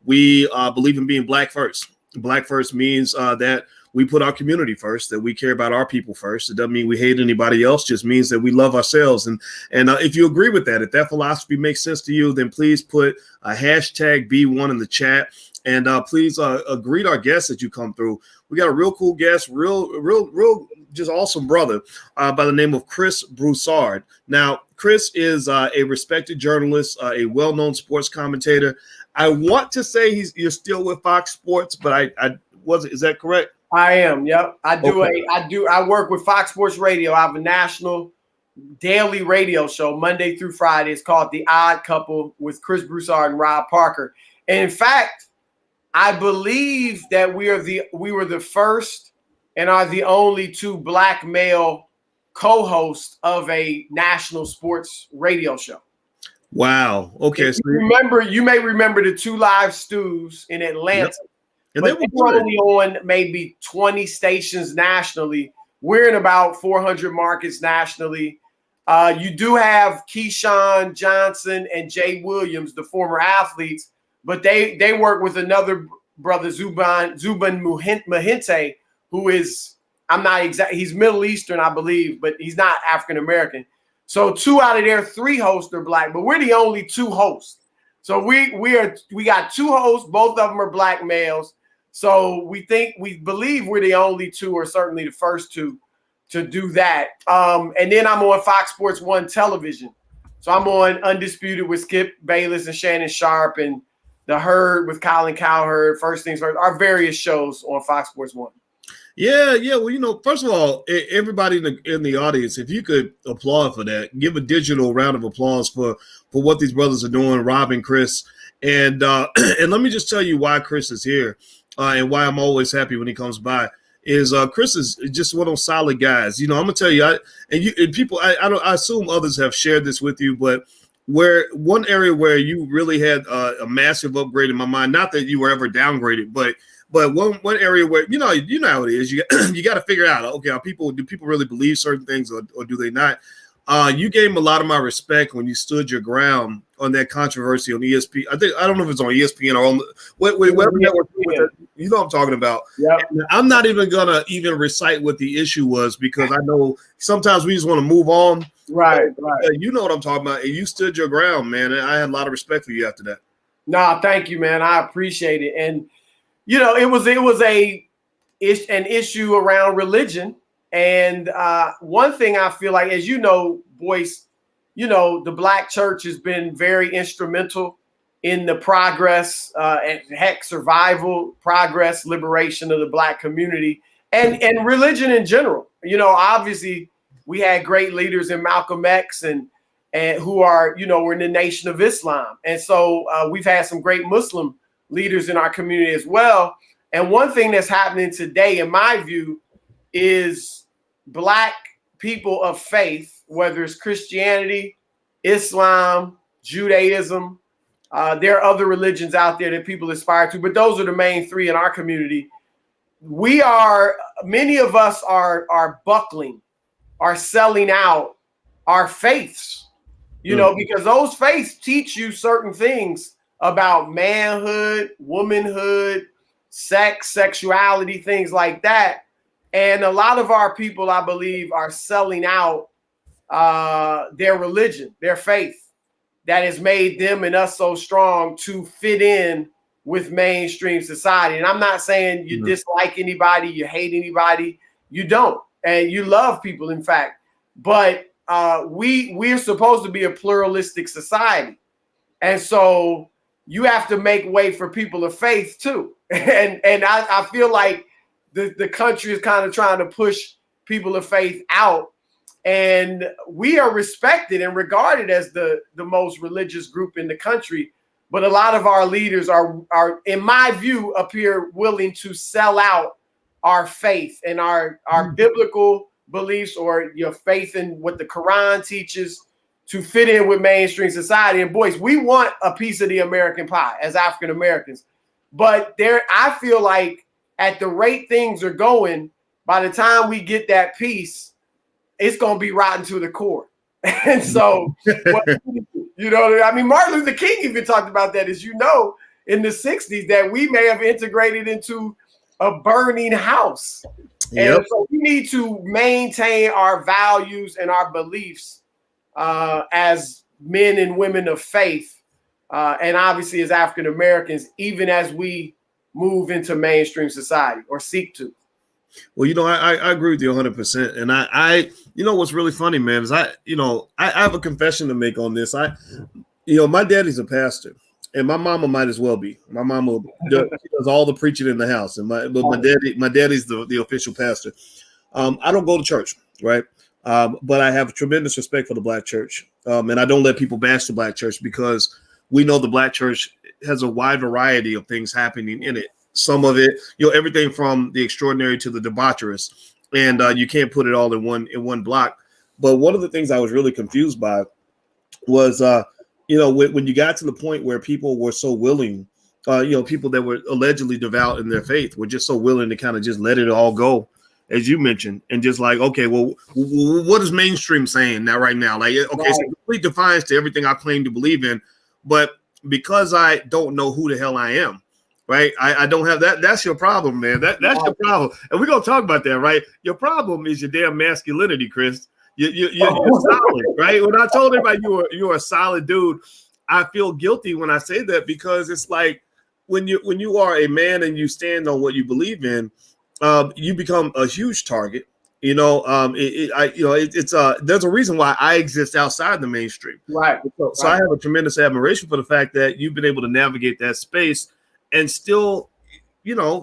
we believe in being black first. Black first means that we put our community first, that we care about our people first. It doesn't mean we hate anybody else, just means that we love ourselves. And if you agree with that, if that philosophy makes sense to you, then please put a hashtag B1 in the chat. And please greet our guests that you come through. We got a real cool guest, real, just awesome brother by the name of Chris Broussard. Now, Chris is a respected journalist, a well-known sports commentator. I want to say you're still with Fox Sports, but I wasn't. Is that correct? I am. Yep. I do. Okay. I work with Fox Sports Radio. I have a national daily radio show Monday through Friday. It's called The Odd Couple with Chris Broussard and Rob Parker. And in fact, I believe that we were the first and are the only two black male co-hosts of a national sports radio show. Wow. Okay. You may remember the Two Live Stews in Atlanta. Yep. And but they were only on maybe 20 stations nationally. We're in about 400 markets nationally. You do have Keyshawn Johnson and Jay Williams, the former athletes, but they work with another brother, Zuban Mahinte, who is, he's Middle Eastern, I believe, but he's not African American. So 2 out of their 3 hosts are black, but we're the only 2 hosts. So we got 2 hosts, both of them are black males. So we believe we're the only 2, or certainly the first 2 to do that. And then I'm on Fox Sports 1 television. So I'm on Undisputed with Skip Bayless and Shannon Sharp, and The Herd with Colin Cowherd, First Things First, our various shows on Fox Sports 1. Yeah. Well, first of all, everybody in the audience, if you could applaud for that, give a digital round of applause for what these brothers are doing, Rob and Chris. And let me just tell you why Chris is here and why I'm always happy when he comes by. Is Chris is just one of those solid guys. I'm gonna tell you, I assume others have shared this with you, but where one area where you really had a massive upgrade in my mind, not that you were ever downgraded, but one area where you know how it is. You got to figure out, okay, do people really believe certain things or do they not? You gave him a lot of my respect when you stood your ground on that controversy on ESPN. I don't know if it's on ESPN or on whatever network. You know what I'm talking about. Yeah. I'm not even gonna recite what the issue was, because I know sometimes we just want to move on. Right. You know what I'm talking about, and you stood your ground, man. And I had a lot of respect for you after that. No, thank you, man. I appreciate it. And it was an issue around religion. And one thing I feel like, as you know, Boyce, the Black church has been very instrumental in the progress and survival, progress, liberation of the Black community and religion in general. Obviously we had great leaders in Malcolm X and who are, we're in the Nation of Islam. And so we've had some great Muslim leaders in our community as well. And one thing that's happening today, in my view, is Black people of faith, whether it's Christianity, Islam, Judaism, there are other religions out there that people aspire to, but those are the main 3 in our community. Many of us are buckling, are selling out our faiths, because those faiths teach you certain things about manhood, womanhood, sex, sexuality, things like that. And a lot of our people, I believe, are selling out their religion, their faith, that has made them and us so strong to fit in with mainstream society. And I'm not saying you dislike anybody, you hate anybody. You don't. And you love people, in fact. But we're supposed to be a pluralistic society. And so you have to make way for people of faith, too. And I feel like the country is kind of trying to push people of faith out. And we are respected and regarded as the most religious group in the country. But a lot of our leaders are, in my view, appear willing to sell out our faith and our biblical beliefs, or your faith in what the Quran teaches, to fit in with mainstream society. And boys, we want a piece of the American pie as African Americans. But I feel like at the rate things are going, by the time we get that piece, it's going to be rotten to the core. And so, Martin Luther King even talked about that, as you know. in the 60s that we may have integrated into a burning house. Yep. And so we need to maintain our values and our beliefs as men and women of faith, and obviously as African Americans, even as we move into mainstream society or seek to. Well, I agree with you 100%. And I what's really funny, man, is I have a confession to make on this. My daddy's a pastor, and my mama might as well be. My mama does all the preaching in the house, and my daddy's the official pastor. I don't go to church, right? But I have tremendous respect for the Black church, and I don't let people bash the Black church because we know the Black church has a wide variety of things happening in it. Some of it, everything from the extraordinary to the debaucherous, and you can't put it all in one block. But one of the things I was really confused by was, when you got to the point where people were so willing, people that were allegedly devout in their faith were just so willing to kind of just let it all go, as you mentioned, and just like, okay, well, what is mainstream saying now, right now? Like, okay, it's a complete defiance to everything I claim to believe in, but because I don't know who the hell I am, right? I don't have that. That's your problem, man. That's your problem. And we're going to talk about that, right? Your problem is your damn masculinity, Chris. You're solid, right? When I told everybody you're a solid dude, I feel guilty when I say that, because it's like when you are a man and you stand on what you believe in, you become a huge target. There's a reason why I exist outside the mainstream. Right. So I have a tremendous admiration for the fact that you've been able to navigate that space and still,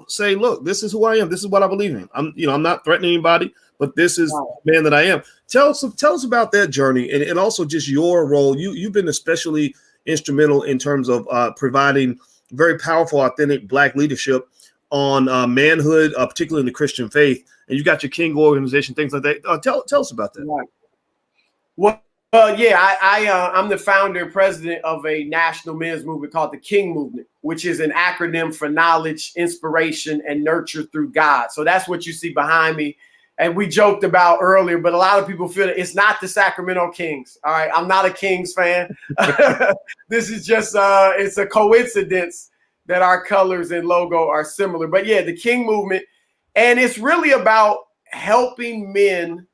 say, look, this is who I am. This is what I believe in. I'm not threatening anybody, but this is the man that I am. Tell us about that journey and also just your role. You've been especially instrumental in terms of providing very powerful, authentic Black leadership on manhood, particularly in the Christian faith. And you got your King organization, things like that. Tell us about that. Right. Well, I'm the founder and president of a national men's movement called the King Movement, which is an acronym for knowledge, inspiration, and nurture through God. So that's what you see behind me. And we joked about earlier, but a lot of people feel that it's not the Sacramento Kings. All right, I'm not a Kings fan. This is just it's a coincidence that our colors and logo are similar. But yeah, the King Movement, and it's really about helping men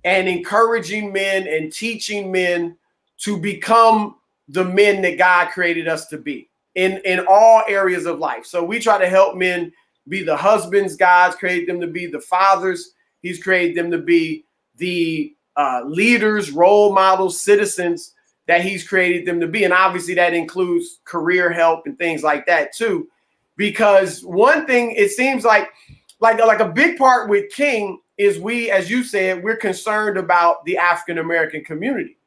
and encouraging men and teaching men to become the men that God created us to be in all areas of life. So we try to help men be the husbands God's created them to be, the fathers He's created them to be, the leaders, role models, citizens that He's created them to be. And obviously that includes career help and things like that too. Because one thing, it seems like a big part with King is we, as you said, we're concerned about the African-American community.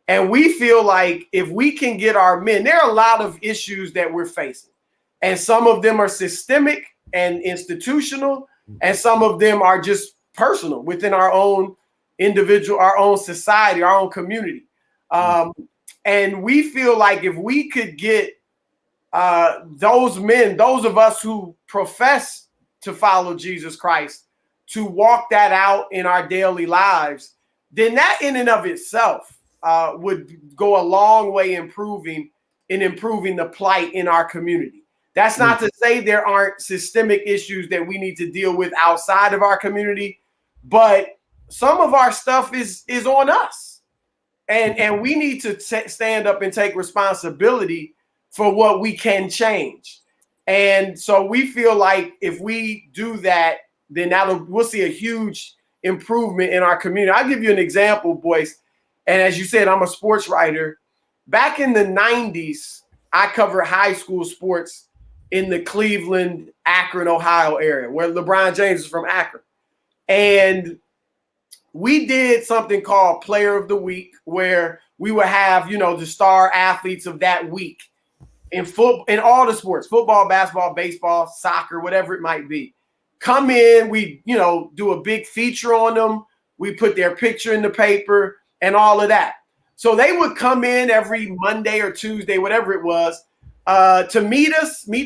And we feel like if we can get our men, there are a lot of issues that we're facing. And some of them are systemic and institutional, and some of them are just personal within our own individual, our own society, our own community. And we feel like if we could get those men, those of us who profess to follow Jesus Christ, to walk that out in our daily lives, then that in and of itself would go a long way improving the plight in our community. That's not to say there aren't systemic issues that we need to deal with outside of our community, but some of our stuff is on us. And we need to stand up and take responsibility for what we can change. And so we feel like if we do that, then we'll see a huge improvement in our community. I'll give you an example, boys. And as you said, I'm a sports writer. Back in the 90s, I covered high school sports in the Cleveland, Akron, Ohio area, where LeBron James is from Akron. And we did something called Player of the Week, where we would have, the star athletes of that week in all the sports, football, basketball, baseball, soccer, whatever it might be. Come in, we, do a big feature on them. We put their picture in the paper and all of that. So they would come in every Monday or Tuesday, whatever it was, to meet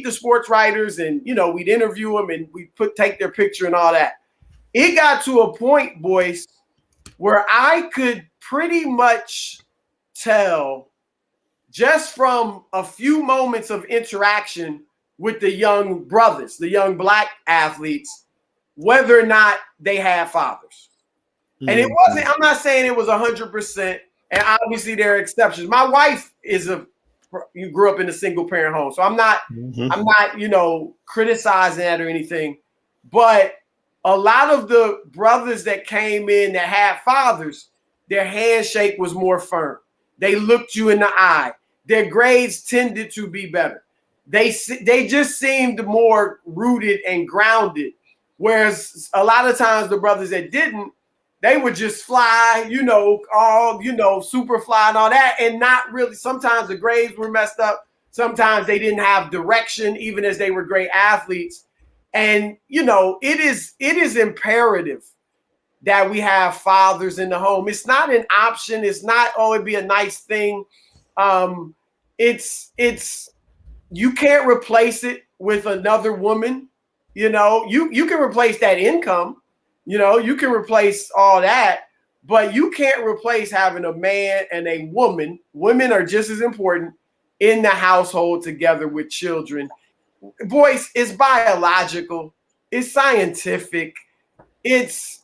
the sports writers, and, we'd interview them and we'd take their picture and all that. It got to a point, boys, where I could pretty much tell just from a few moments of interaction with the young brothers, the young black athletes, whether or not they had fathers. And it wasn't, I'm not saying it was 100%, and obviously there are exceptions. My wife you grew up in a single parent home, so I'm not, criticizing that or anything. But a lot of the brothers that came in that had fathers, their handshake was more firm. They looked you in the eye. Their grades tended to be better. They just seemed more rooted and grounded. Whereas a lot of times the brothers that didn't, they would just fly, super fly and all that, and not really. Sometimes the grades were messed up. Sometimes they didn't have direction, even as they were great athletes. And, it is imperative that we have fathers in the home. It's not an option. It's not, it'd be a nice thing. It's you can't replace it with another woman. You can replace that income. You can replace all that, but you can't replace having a man and a woman. Women are just as important in the household together with children. Boys, it's biological, it's scientific, it's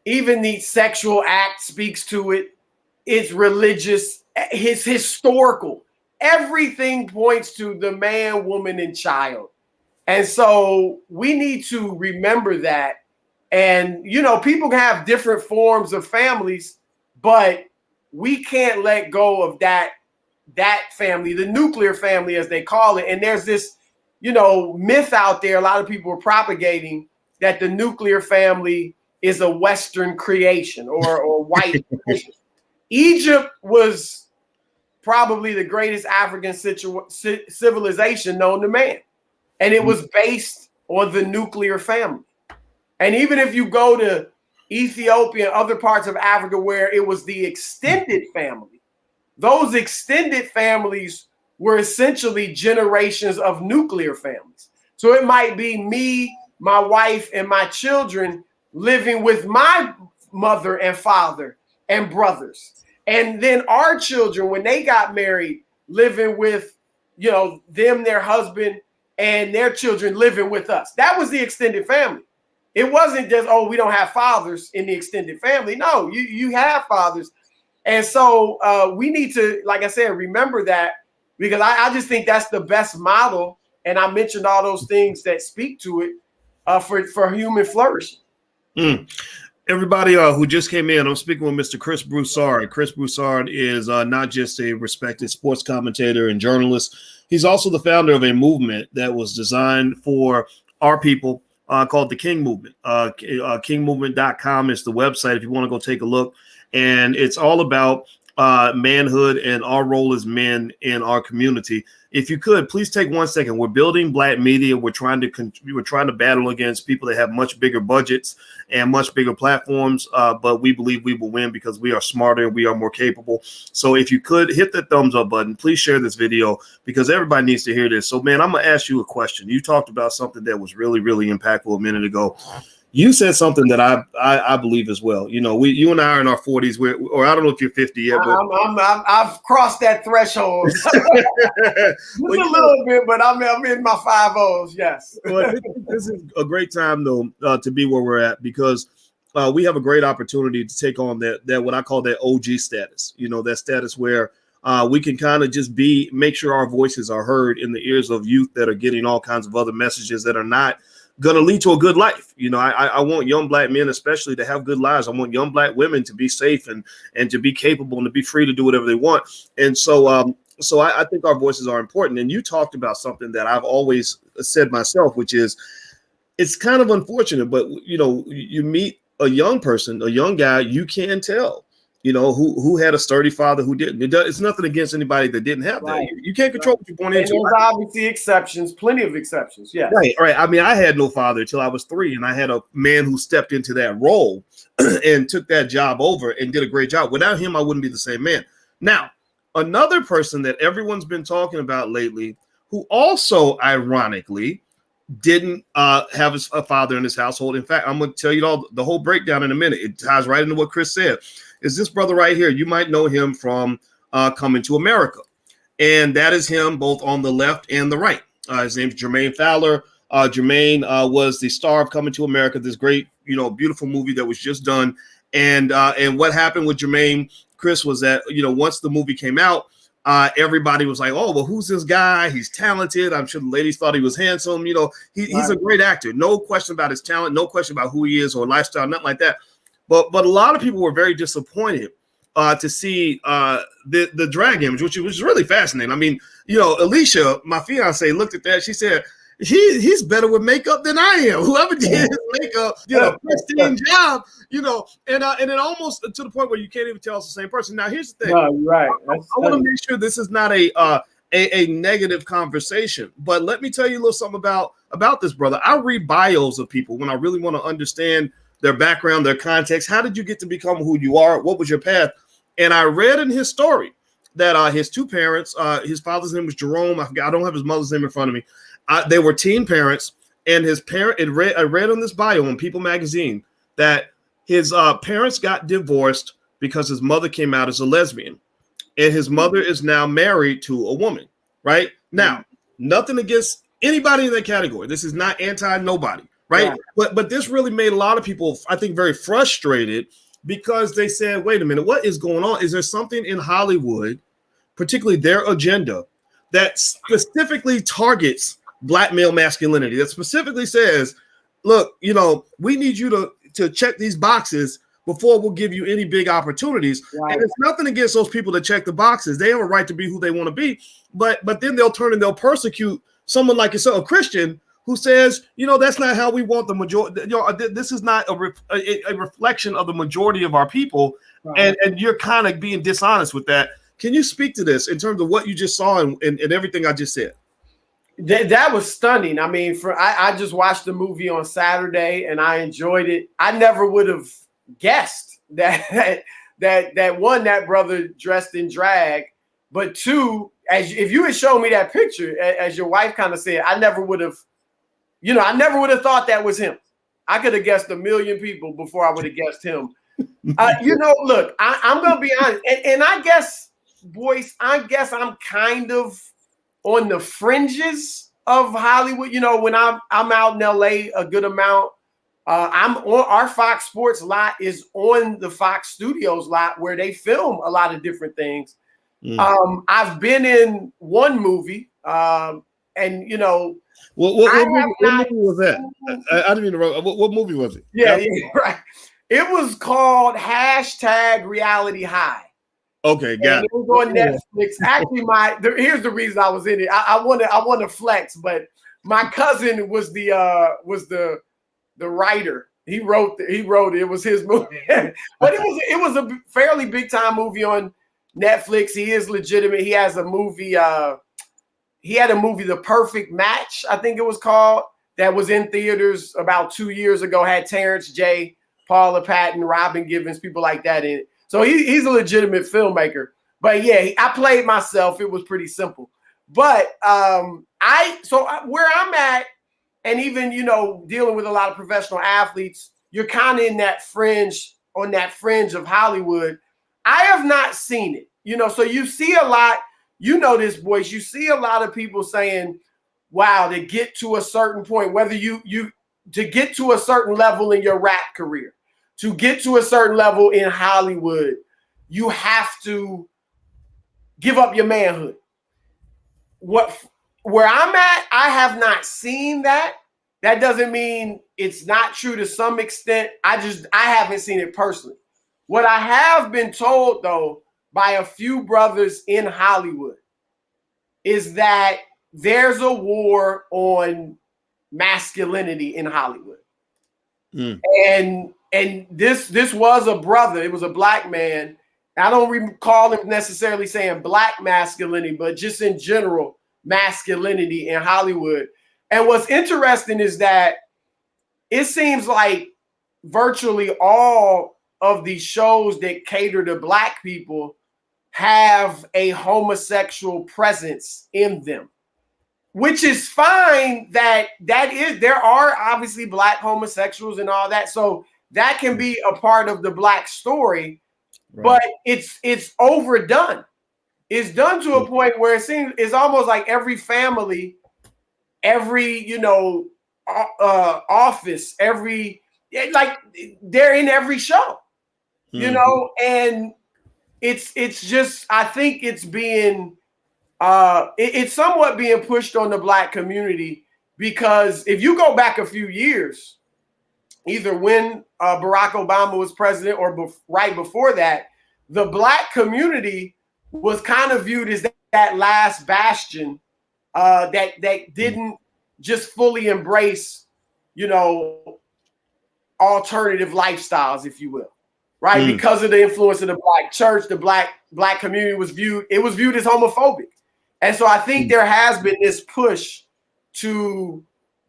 even the sexual act speaks to it. It's religious, it's historical. Everything points to the man, woman, and child. And so we need to remember that. And, people can have different forms of families, but we can't let go of that family, the nuclear family, as they call it. And there's this, myth out there a lot of people are propagating that the nuclear family is a Western creation or white creation. Egypt was probably the greatest African civilization known to man. And it was based on the nuclear family. And even if you go to Ethiopia and other parts of Africa where it was the extended family, those extended families were essentially generations of nuclear families. So it might be me, my wife, and my children living with my mother and father and brothers. And then our children, when they got married, living with, them, their husband, and their children living with us. That was the extended family. It wasn't just, we don't have fathers in the extended family. No, you have fathers. And so we need to, like I said, remember that, because I just think that's the best model. And I mentioned all those things that speak to it for human flourishing. Everybody who just came in, I'm speaking with Mr. Chris Broussard. Chris Broussard is not just a respected sports commentator and journalist. He's also the founder of a movement that was designed for our people called the King Movement. Kingmovement.com is the website if you want to go take a look. And it's all about manhood and our role as men in our community. If you could, please take 1 second. We're building Black media. We're trying to battle against people that have much bigger budgets and much bigger platforms. But we believe we will win because we are smarter and we are more capable. So if you could hit the thumbs up button, please share this video because everybody needs to hear this. So, man, I'm going to ask you a question. You talked about something that was really, really impactful a minute ago. You said something that I believe as well. You and I are in our 40s, or I don't know if you're 50 yet. But I've crossed that threshold. Just a little bit, but I'm in my 50s. Yes. Well, this is a great time though to be where we're at because we have a great opportunity to take on that what I call that OG status. That status where we can kind of just make sure our voices are heard in the ears of youth that are getting all kinds of other messages that are not going to lead to a good life. I want young Black men especially to have good lives. I want young Black women to be safe and to be capable and to be free to do whatever they want. And so I think our voices are important. And you talked about something that I've always said myself, which is it's kind of unfortunate, but you meet a young person, a young guy, you can tell, who had a sturdy father, who didn't. It's nothing against anybody that didn't have that. You can't control what you're born into. There's obviously exceptions, plenty of exceptions. Yeah. Right. I mean, I had no father until I was 3, and I had a man who stepped into that role and took that job over and did a great job. Without him, I wouldn't be the same man. Now, another person that everyone's been talking about lately, who also ironically didn't have a father in his household. In fact, I'm going to tell you the whole breakdown in a minute. It ties right into what Chris said. Is this brother right here? You might know him from Coming to America. and that is him both on the left and the right. His name's Jermaine Fowler. Jermaine was the star of Coming to America, this great, beautiful movie that was just done. And what happened with Jermaine, Chris, was that, once the movie came out, everybody was like, oh, well, who's this guy? He's talented. I'm sure the ladies thought he was handsome. He's a great actor. No question about his talent. No question about who he is or lifestyle, nothing like that. But a lot of people were very disappointed to see the drag image, which was really fascinating. I mean, Alicia, my fiance, looked at that. She said, he's better with makeup than I am. Whoever did his makeup did a pristine job, and then almost to the point where you can't even tell it's the same person. Now, here's the thing. No, right. I want to make sure this is not a negative conversation, but let me tell you a little something about this brother. I read bios of people when I really want to understand their background, their context. How did you get to become who you are? What was your path? And I read in his story that his two parents, his father's name was Jerome. I don't have his mother's name in front of me. They were teen parents, and his parent. I read on this bio in People magazine that his parents got divorced because his mother came out as a lesbian, and his mother is now married to a woman. Right now, nothing against anybody in that category. This is not anti-nobody, right? Yeah. But this really made a lot of people, I think, very frustrated because they said, "Wait a minute, what is going on? Is there something in Hollywood, particularly their agenda, that specifically targets Black male masculinity, that specifically says, look, we need you to check these boxes before we'll give you any big opportunities." Right. And it's nothing against those people that check the boxes. They have a right to be who they want to be. But then they'll turn and they'll persecute someone like yourself, a Christian, who says, that's not how we want the majority. This is not a reflection of the majority of our people. Right. And you're kind of being dishonest with that. Can you speak to this in terms of what you just saw and everything I just said? That was stunning. I mean, I just watched the movie on Saturday and I enjoyed it. I never would have guessed that one, that brother dressed in drag, but two, if you had shown me that picture, as your wife kind of said, I never would have thought that was him. I could have guessed a million people before I would have guessed him. Look, I'm gonna be honest, and I guess, boys, I'm kind of on the fringes of Hollywood. When I'm out in LA a good amount, I'm on our Fox Sports lot is on the Fox Studios lot where they film a lot of different things. I've been in one movie, and what movie was that? I didn't even know. What movie was it? Yeah, right. It was called #Reality High. Okay, got it. It was on Netflix. Actually, here's the reason I was in it. I want to flex, but my cousin was the writer. He wrote it. It was his movie, but it was a fairly big time movie on Netflix. He is legitimate. He has a movie. He had a movie, The Perfect Match, I think it was called, that was in theaters about 2 years ago. Had Terrence J, Paula Patton, Robin Givens, people like that in it. So he's a legitimate filmmaker. But yeah, I played myself. It was pretty simple. But where I'm at, and even dealing with a lot of professional athletes, you're kind of in that fringe, of Hollywood. I have not seen it. So you see a lot. This, boys, you see a lot of people saying, wow, to get to a certain point, whether you to get to a certain level in your rap career, to get to a certain level in Hollywood, you have to give up your manhood. Where I'm at, I have not seen that. That doesn't mean it's not true to some extent. I haven't seen it personally. What I have been told, though, by a few brothers in Hollywood is that there's a war on masculinity in Hollywood. And this was a brother. It was a Black man. I don't recall him necessarily saying Black masculinity, but just in general, masculinity in Hollywood. And what's interesting is that it seems like virtually all of these shows that cater to Black people have a homosexual presence in them, which is fine. There are obviously Black homosexuals and all that. So that can be a part of the Black story, right. But it's overdone. it's done to a point where it seems it's almost like every family, every office, every like they're in every show, and it's just I think it's being it's somewhat being pushed on the Black community, because if you go back a few years, either when Barack Obama was president or right before that, the Black community was kind of viewed as that last bastion that didn't just fully embrace, alternative lifestyles, if you will, right? Because of the influence of the Black church, the black community was viewed as homophobic. And so I think there has been this push to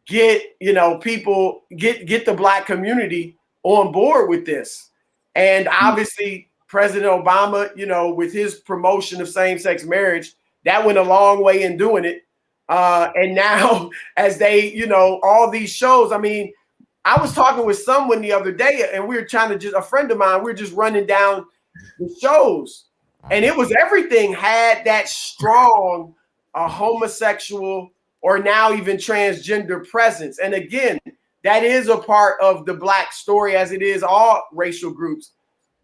get, people, get the Black community on board with this. And obviously President Obama, with his promotion of same-sex marriage, that went a long way in doing it. And now as they, all these shows, I mean, I was talking with someone the other day and we were trying to a friend of mine, we were just running down the shows. And it was everything had that strong homosexual or now even transgender presence. And again, that is a part of the Black story, as it is all racial groups.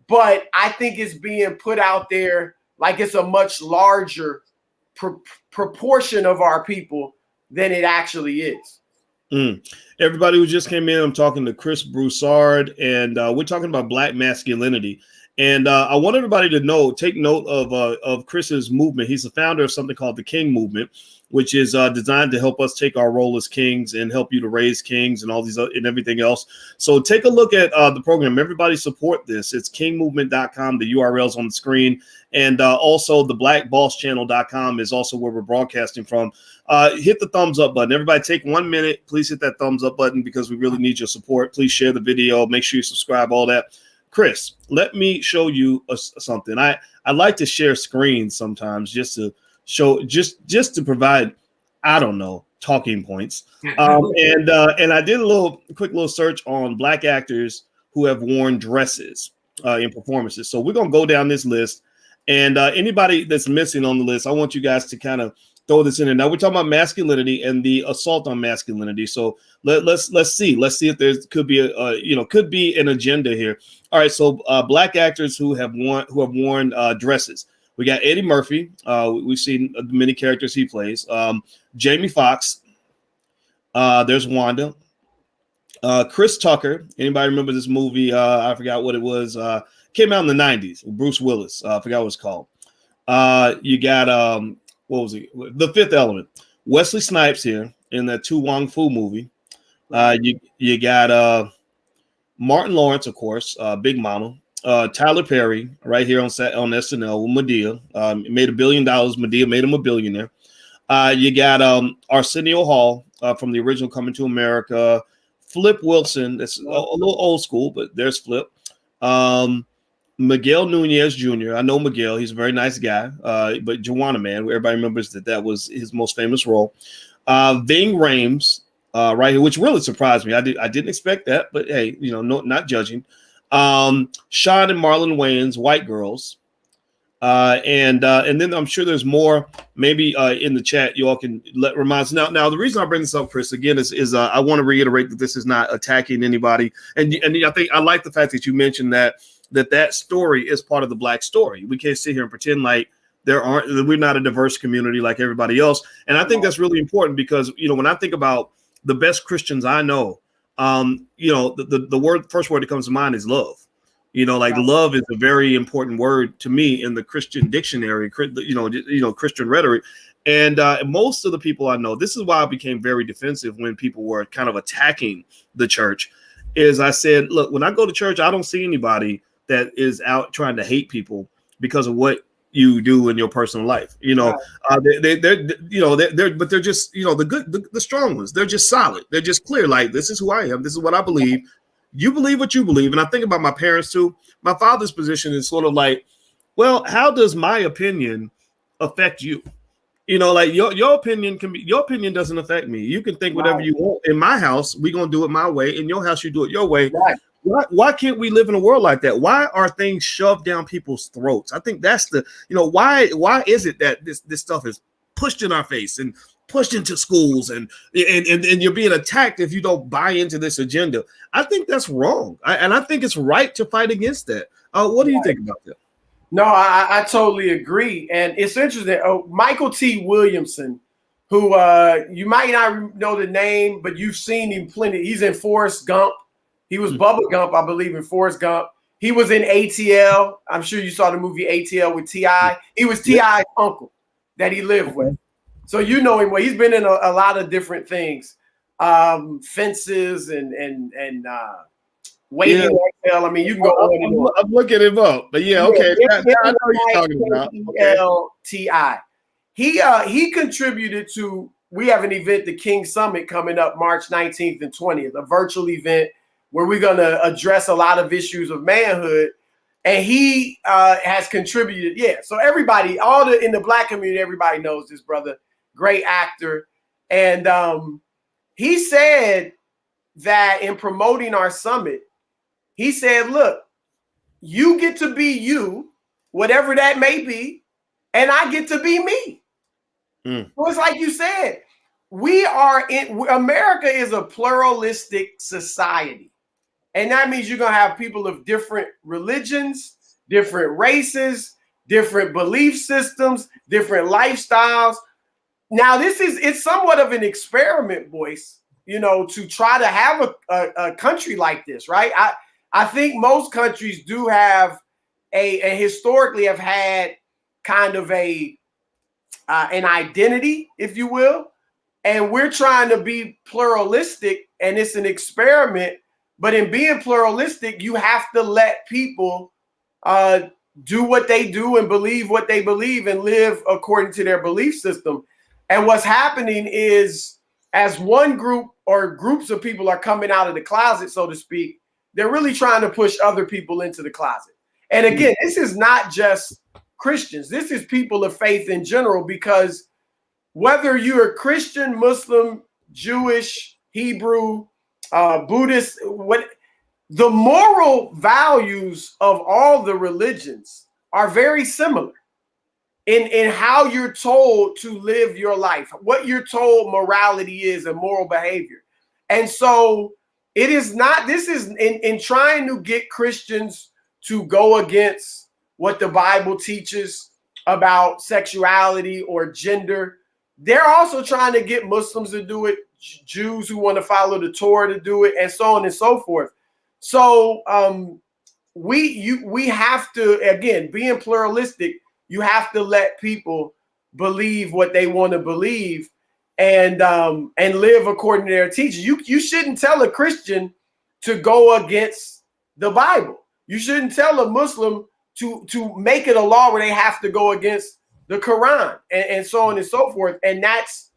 But I think it's being put out there like it's a much larger proportion of our people than it actually is. Everybody who just came in, I'm talking to Chris Broussard, and we're talking about Black masculinity. And I want everybody to take note of Chris's movement. He's the founder of something called the King Movement, which is designed to help us take our role as kings and help you to raise kings and all these and everything else. So take a look at the program. Everybody support this. It's kingmovement.com. The URL's on the screen. And also the blackbosschannel.com is also where we're broadcasting from. Hit the thumbs up button. Everybody take 1 minute. Please hit that thumbs up button because we really need your support. Please share the video. Make sure you subscribe, all that. Chris, let me show you something. I like to share screens sometimes just to show, just to provide, I don't know, talking points. And I did a quick little search on Black actors who have worn dresses in performances. So we're gonna go down this list, and anybody that's missing on the list, I want you guys to kind of throw this in there. Now we're talking about masculinity and the assault on masculinity. So let's see if there could be an agenda here. All right, so Black actors who have worn dresses. We got Eddie Murphy. We've seen many characters he plays. Jamie Foxx. There's Wanda. Chris Tucker. Anybody remember this movie? I forgot what it was. Came out in the 90s. Bruce Willis. I forgot what it's called. You got what was it? The Fifth Element. Wesley Snipes here in that Tu Wong Fu movie. You got Martin Lawrence, of course, Big Mama. Tyler Perry right here on SNL with Madea. Made $1 billion. Madea made him a billionaire. You got Arsenio Hall from the original Coming to America. Flip Wilson. That's a little old school, but there's Flip. Miguel Nunez Jr. I know Miguel. He's a very nice guy. But Juwanna Mann, everybody remembers that was his most famous role. Ving Rhames, right here, which really surprised me. I didn't expect that, but hey, not judging. Sean and Marlon Wayans, White Girls. And then I'm sure there's more maybe in the chat. You all can remind us. Now the reason I bring this up, Chris, again, is I want to reiterate that this is not attacking anybody. And I think I like the fact that you mentioned that story is part of the Black story. We can't sit here and pretend like we're not a diverse community like everybody else. And I think that's really important because, when I think about the best Christians I know, the first word that comes to mind is love. Love is a very important word to me in the Christian dictionary, Christian rhetoric. And most of the people I know, this is why I became very defensive when people were kind of attacking the church, is I said, look, when I go to church, I don't see anybody that is out trying to hate people because of what you do in your personal life. They're just, the strong ones. They're just solid. They're just clear. Like, this is who I am. This is what I believe. You believe what you believe. And I think about my parents too. My father's position is sort of like, well, how does my opinion affect you? Your opinion doesn't affect me. You can think whatever you want. In my house, we're going to do it my way. In your house, you do it your way. Right. Why can't we live in a world like that? Why are things shoved down people's throats? I think that's the, why is it that this stuff is pushed in our face and pushed into schools and you're being attacked if you don't buy into this agenda? I think that's wrong. And I think it's right to fight against that. What do you think about that? No, I totally agree. And it's interesting. Michael T. Williamson, who you might not know the name, but you've seen him plenty. He's in Forrest Gump. He was Bubba Gump, I believe, in Forrest Gump. He was in ATL. I'm sure you saw the movie ATL with T.I. He was T.I.'s uncle that he lived with. So you know him well. He's been in a lot of different things, fences and waiting. Yeah. I mean, you can go on and on. I'm looking him up, but yeah, okay. I know what you're talking about. L-T-I. He contributed to. We have an event, the King Summit, coming up March 19th and 20th, a virtual event where we're going to address a lot of issues of manhood. And he has contributed. Yeah. So everybody, in the Black community, everybody knows this brother, great actor. And he said that in promoting our summit, he said, look, you get to be you, whatever that may be, and I get to be me. So it's like you said, America is a pluralistic society. And that means you're going to have people of different religions, different races, different belief systems, different lifestyles. Now, it's somewhat of an experiment, boys, to try to have a country like this, right? I think most countries do have and historically have had kind of an identity, if you will. And we're trying to be pluralistic, and it's an experiment. But in being pluralistic, you have to let people do what they do and believe what they believe and live according to their belief system. And what's happening is, as one group or groups of people are coming out of the closet, so to speak, they're really trying to push other people into the closet. And again, this is not just Christians. This is people of faith in general, because whether you're Christian, Muslim, Jewish, Hebrew, Buddhist, the moral values of all the religions are very similar in how you're told to live your life, what you're told morality is and moral behavior. And so this is in trying to get Christians to go against what the Bible teaches about sexuality or gender. They're also trying to get Muslims to do it, Jews who want to follow the Torah to do it, and so on and so forth. So we have to, again, being pluralistic, you have to let people believe what they want to believe and live according to their teaching. You shouldn't tell a Christian to go against the Bible. You shouldn't tell a Muslim to make it a law where they have to go against the Quran and so on and so forth. And that's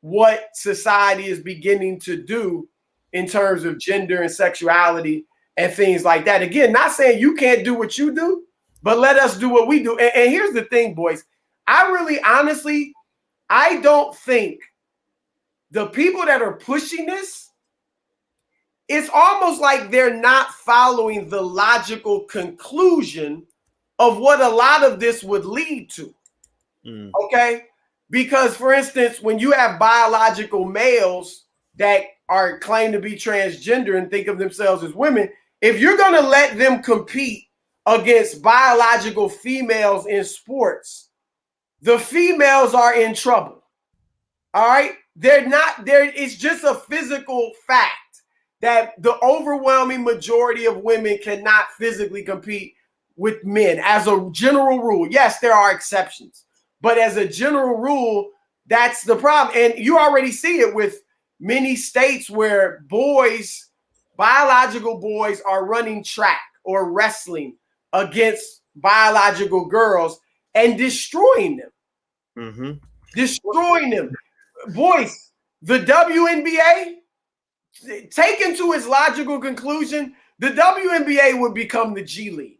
what society is beginning to do in terms of gender and sexuality and things like that. Again, not saying you can't do what you do, but let us do what we do. And here's the thing, boys. Honestly, I don't think the people that are pushing this, it's almost like they're not following the logical conclusion of what a lot of this would lead to. Okay? Because, for instance, when you have biological males that are claimed to be transgender and think of themselves as women, if you're going to let them compete against biological females in sports, the females are in trouble. All right? They're not there. It's just a physical fact that the overwhelming majority of women cannot physically compete with men as a general rule. Yes, there are exceptions, but as a general rule, that's the problem. And you already see it with many states where biological boys are running track or wrestling against biological girls and destroying them. Destroying them. Boys, the WNBA, taken to its logical conclusion, the WNBA would become the G League.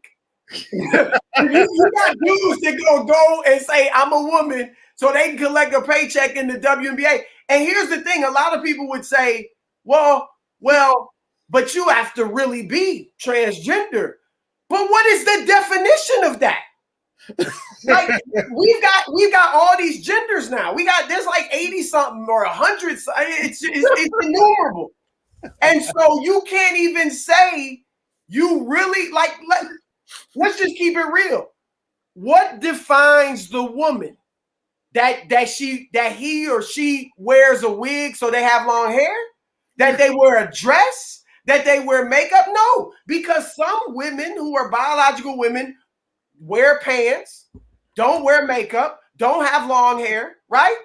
You got dudes that go and say, I'm a woman, so they can collect a paycheck in the WNBA. And here's the thing, a lot of people would say, well, but you have to really be transgender. But what is the definition of that? Like we've got all these genders now. There's like 80 something or 100. It's innumerable, and so you can't even say you really like. Let's just keep it real. What defines the woman? That he or she wears a wig so they have long hair? That they wear a dress? That they wear makeup? No, because some women who are biological women wear pants, don't wear makeup, don't have long hair, right?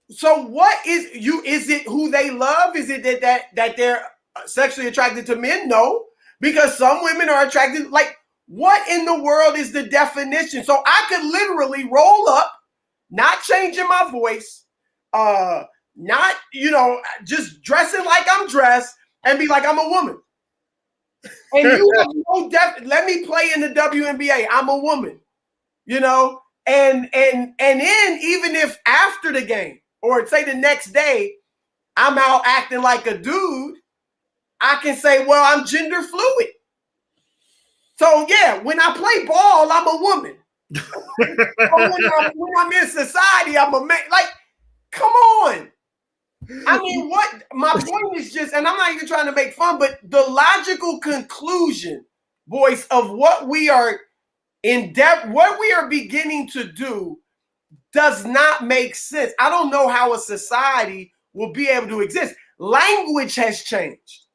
So what is it who they love? Is it that they're sexually attracted to men? No, because some women are attracted. Like, what in the world is the definition? So I could literally roll up, not changing my voice, not, just dressing like I'm dressed and be like, I'm a woman. And you have no let me play in the WNBA. I'm a woman, and then even if after the game or say the next day, I'm out acting like a dude, I can say, well, I'm gender fluid. So yeah, when I play ball, I'm a woman. when I'm in society, I'm a man. Like, come on. I mean, what my point is just, and I'm not even trying to make fun, but the logical conclusion, boys, of what we are what we are beginning to do does not make sense. I don't know how a society will be able to exist. Language has changed.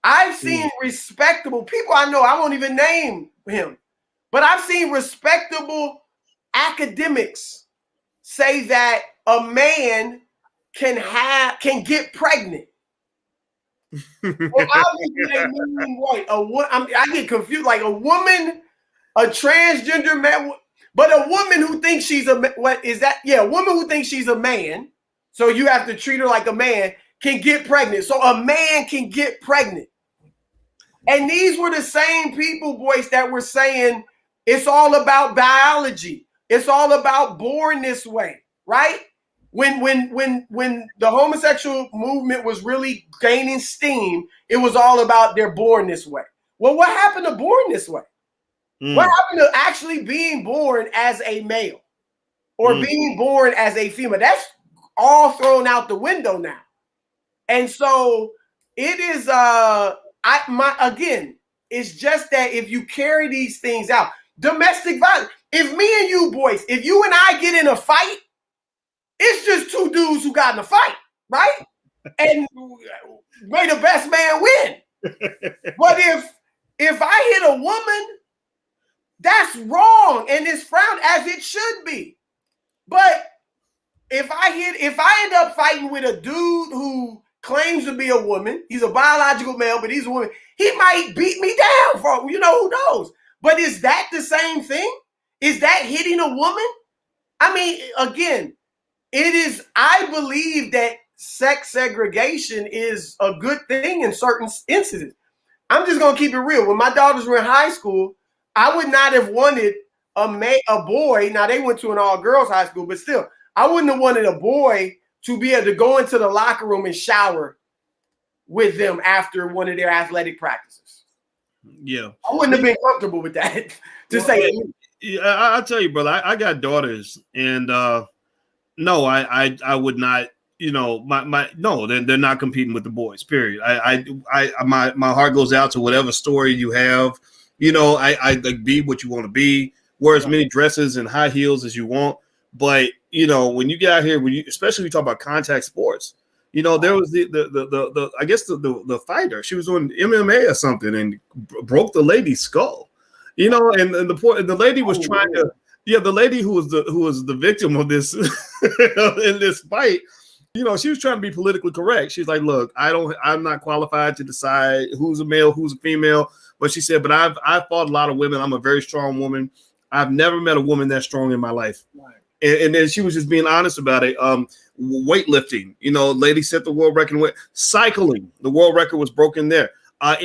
I've seen respectable people I know, I won't even name him, but I've seen respectable academics say that a man can get pregnant. Well, obviously they mean what? I get confused. Like a woman, a transgender man, but a woman who thinks she's a woman who thinks she's a man. So you have to treat her like a man, can get pregnant. So a man can get pregnant. And these were the same people, boys, that were saying it's all about biology. It's all about born this way, right? When the homosexual movement was really gaining steam, it was all about they're born this way. Well, what happened to born this way? What happened to actually being born as a male or being born as a female? That's all thrown out the window now. And so it is it's just that if you carry these things out, domestic violence, if me and you boys, if you and I get in a fight, it's just two dudes who got in a fight, right? And may the best man win. But if I hit a woman, that's wrong and it's frowned as it should be. But if I end up fighting with a dude who claims to be a woman, he's a biological male, but he's a woman, he might beat me down for, who knows? But is that the same thing? Is that hitting a woman? I mean, again, I believe that sex segregation is a good thing in certain instances. I'm just going to keep it real. When my daughters were in high school, I would not have wanted a boy. Now, they went to an all-girls high school, but still, I wouldn't have wanted a boy to be able to go into the locker room and shower with them after one of their athletic practices. Yeah. I wouldn't have been comfortable with that, say. Yeah, I'll tell you, brother, I got daughters, and no, I would not, no, they're not competing with the boys, period. My heart goes out to whatever story you have. I be what you want to be, wear as many dresses and high heels as you want. But, when you get out here, especially when you talk about contact sports, there was the I guess the fighter, she was doing MMA or something and broke the lady's skull, and the lady was trying to, the lady who was the victim of this in this fight, she was trying to be politically correct. She's like, look, I'm not qualified to decide who's a male, who's a female. But she said, but I've fought a lot of women. I'm a very strong woman. I've never met a woman that strong in my life. Right. And then she was just being honest about it. Weightlifting, lady set the world record with cycling. The world record was broken there. I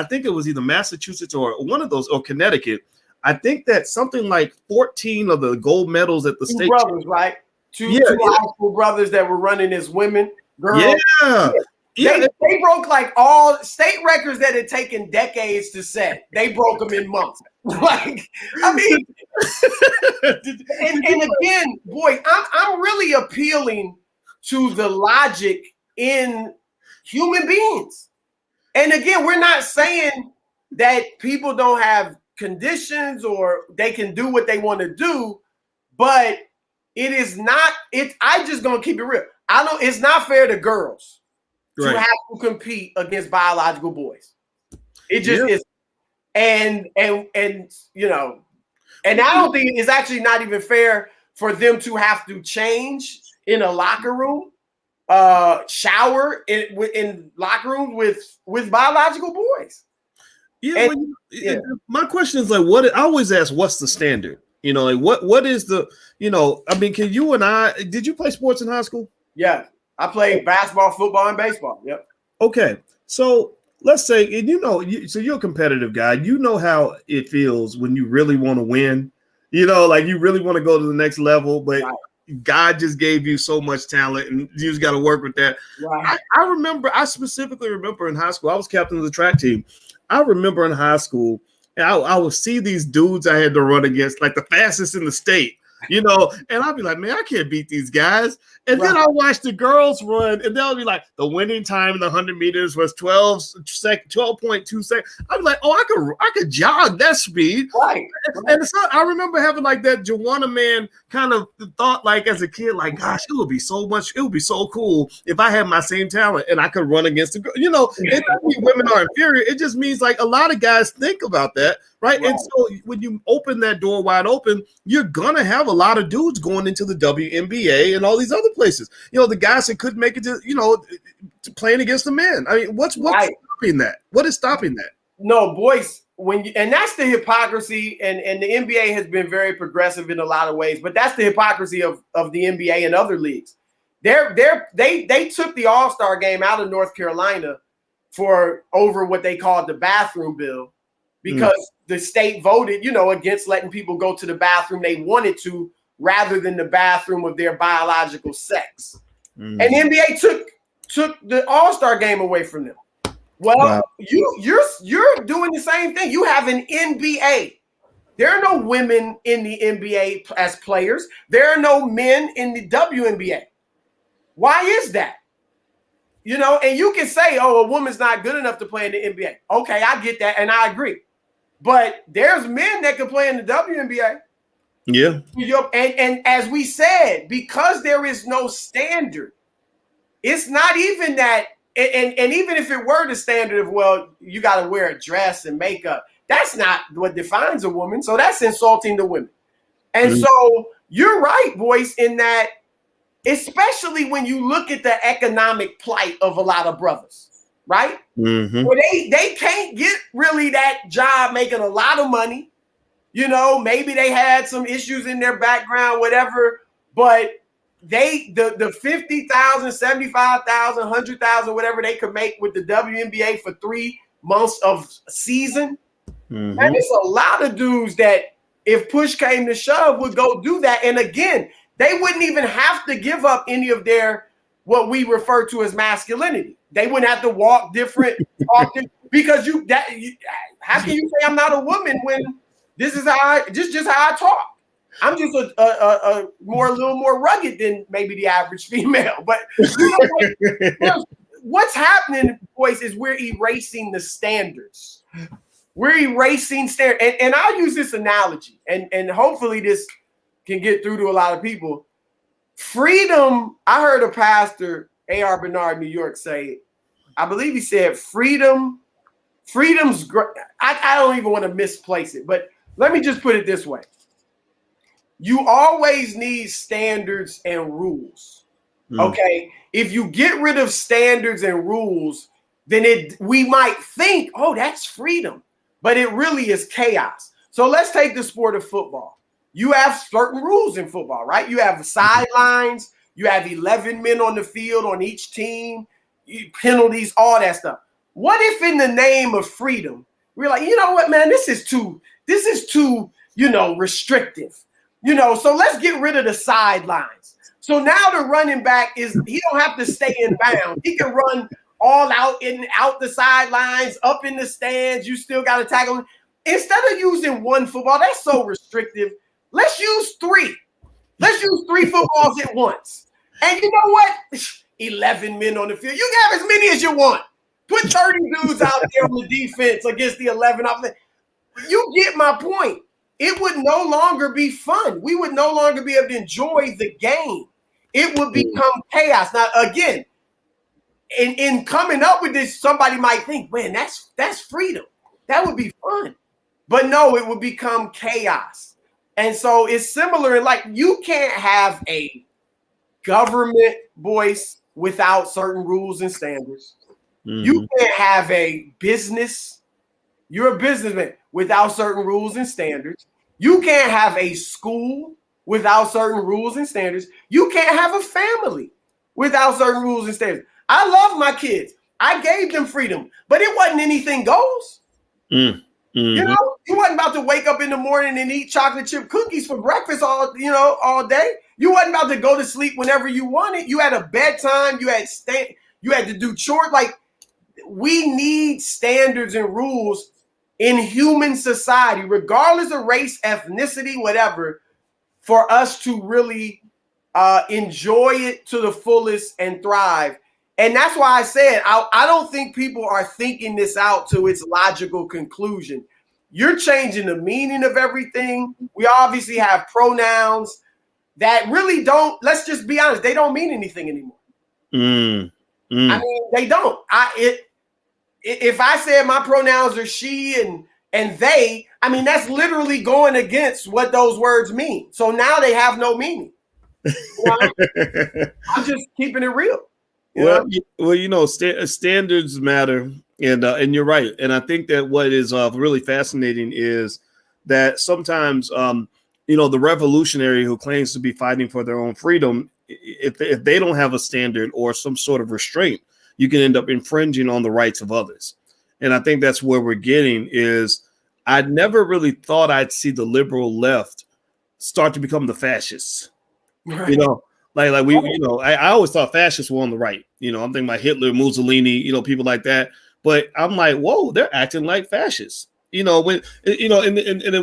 think it was either Massachusetts or one of those, or Connecticut. I think that something like 14 of the gold medals at the state brothers, right? Two high school brothers that were running as women, girls. Yeah. They broke like all state records that had taken decades to set. They broke them in months. Like, I mean, and again, boy, I'm really appealing to the logic in human beings. And again, we're not saying that people don't have conditions or they can do what they want to do, but it is not. I just gonna keep it real. It's not fair to girls to have to compete against biological boys. It just is. And you know, and I don't think it's actually not even fair for them to have to change in a locker room, shower in locker rooms with biological boys. Yeah, my question is like, what? I always ask, what's the standard? You know, like what is the? You know, I mean, can you and I? Did you play sports in high school? Yeah. I played basketball, football, and baseball. Yep. Okay. So let's say, and you know, so you're a competitive guy. You know how it feels when you really want to win. You know, like you really want to go to the next level, but God just gave you so much talent and you just got to work with that. Right. I specifically remember in high school, I was captain of the track team. I remember in high school, and I would see these dudes I had to run against, like the fastest in the state. You know, and I'll be like, man, I can't beat these guys. And then I'll watch the girls run, and they'll be like, the winning time in the 100 meters was 12.2 seconds. I'll be like, oh, I could jog that speed. Right. And so I remember having like that Joanna man kind of thought, like as a kid, like, gosh, it would be so cool if I had my same talent and I could run against the girl. You know, it doesn't mean women are inferior. It just means like a lot of guys think about that. Right. And so when you open that door wide open, you're going to have a lot of dudes going into the WNBA and all these other places. You know, the guys that couldn't make it to, you know, to playing against the men. I mean, what's stopping that? What is stopping that? No, boys, and that's the hypocrisy. And the NBA has been very progressive in a lot of ways, but that's the hypocrisy of the NBA and other leagues. They took the All-Star game out of North Carolina for over what they called the bathroom bill. Because the state voted, you know, against letting people go to the bathroom they wanted to rather than the bathroom of their biological sex. And the NBA took the All-Star game away from them. Well, you're doing the same thing. You have an NBA. There are no women in the NBA as players. There are no men in the WNBA. Why is that? You know, and you can say, oh, a woman's not good enough to play in the NBA. Okay, I get that, and I agree. But there's men that can play in the WNBA. Yeah. And as we said, because there is no standard, it's not even that. And even if it were the standard of, well, you got to wear a dress and makeup, that's not what defines a woman. So that's insulting to women. And so you're right, boys, in that, especially when you look at the economic plight of a lot of brothers. Right? Where they can't get really that job making a lot of money. You know, maybe they had some issues in their background, whatever, but the 50,000, 75,000, 100,000, whatever they could make with the WNBA for 3 months of season. And it's a lot of dudes that if push came to shove would go do that. And again, they wouldn't even have to give up any of their what we refer to as masculinity. They wouldn't have to walk different, because how can you say I'm not a woman when this is how how I talk? I'm just a little more rugged than maybe the average female. But you know, what's happening, boys, is we're erasing the standards. We're erasing standards. And I'll use this analogy, and hopefully this can get through to a lot of people. Freedom, I heard a pastor, A.R. Bernard, New York, say, I believe he said freedom's great. I don't even want to misplace it, but let me just put it this way. You always need standards and rules. Okay? If you get rid of standards and rules, then we might think, oh, that's freedom, but it really is chaos. So let's take the sport of football. You have certain rules in football, right? You have the sidelines. You have 11 men on the field on each team, penalties, all that stuff. What if in the name of freedom, we're like, you know what, man, this is too, you know, restrictive. You know, so let's get rid of the sidelines. So now the running back he don't have to stay in bounds. He can run all out the sidelines, up in the stands. You still got to tackle. Instead of using one football, that's so restrictive. Let's use 3. Let's use 3 footballs at once. And you know what? 11 men on the field. You can have as many as you want. Put 30 dudes out there on the defense against the 11 offense. You get my point. It would no longer be fun. We would no longer be able to enjoy the game. It would become chaos. Now, again, in coming up with this, somebody might think, man, that's freedom. That would be fun. But no, it would become chaos. And so it's similar in like you can't have a government voice without certain rules and standards. Mm-hmm. You can't have a business. You're a businessman without certain rules and standards. You can't have a school without certain rules and standards. You can't have a family without certain rules and standards. I love my kids. I gave them freedom, but it wasn't anything goes. Mm-hmm. You know, you wasn't about to wake up in the morning and eat chocolate chip cookies for breakfast all day. You wasn't about to go to sleep whenever you wanted. You had a bedtime. You had to do chores. Like, we need standards and rules in human society, regardless of race, ethnicity, whatever, for us to really enjoy it to the fullest and thrive. And that's why I said, I don't think people are thinking this out to its logical conclusion. You're changing the meaning of everything. We obviously have pronouns that really don't, let's just be honest, they don't mean anything anymore. I mean, they don't. If I said my pronouns are she and they, I mean, that's literally going against what those words mean. So now they have no meaning. You know? I'm just keeping it real. Standards matter, and you're right. And I think that what is really fascinating is that sometimes, the revolutionary who claims to be fighting for their own freedom, if they don't have a standard or some sort of restraint, you can end up infringing on the rights of others. And I think that's where we're getting is I never really thought I'd see the liberal left start to become the fascists. Right. I always thought fascists were on the right. I'm thinking about Hitler, Mussolini, people like that. But I'm like, whoa, they're acting like fascists. And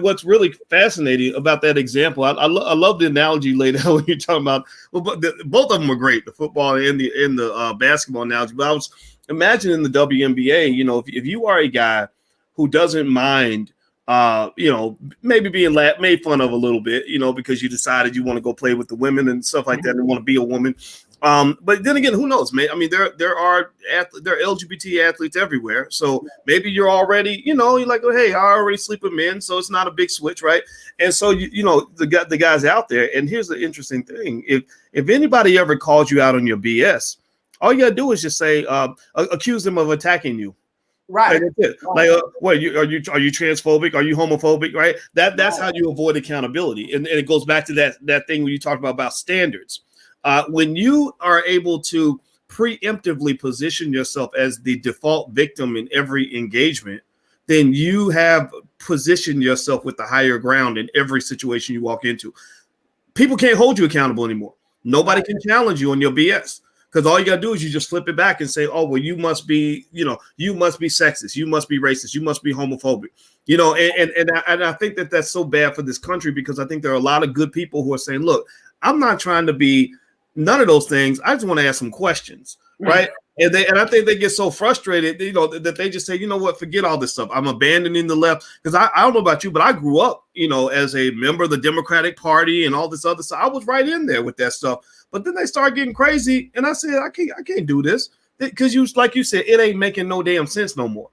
what's really fascinating about that example, I love the analogy laid out when you're talking about. Well, both of them were great, the football and the basketball analogy. But I was imagining the WNBA. If you are a guy who doesn't mind, maybe being made fun of a little bit, because you decided you want to go play with the women and stuff like that and want to be a woman. But then again, who knows, man? I mean, there are LGBT athletes everywhere. So maybe you're already, you're like, oh, hey, I already sleep with men. So it's not a big switch, right? And so, the guys out there. And here's the interesting thing. If anybody ever calls you out on your BS, all you got to do is just say, accuse them of attacking you. Right. Like, what are you transphobic? Are you homophobic? Right. That's how you avoid accountability. And it goes back to that thing when you talked about standards. When you are able to preemptively position yourself as the default victim in every engagement, then you have positioned yourself with the higher ground in every situation you walk into. People can't hold you accountable anymore. Nobody can challenge you on your BS. Because all you got to do is you just flip it back and say, oh, well, you must be sexist. You must be racist. You must be homophobic. And I think that that's so bad for this country because I think there are a lot of good people who are saying, look, I'm not trying to be none of those things. I just want to ask some questions. Right. And I think they get so frustrated, that they just say, you know what, forget all this stuff. I'm abandoning the left because I don't know about you, but I grew up, as a member of the Democratic Party and all this other stuff. I was right in there with that stuff. But then they start getting crazy. And I said, I can't do this because like you said, it ain't making no damn sense no more.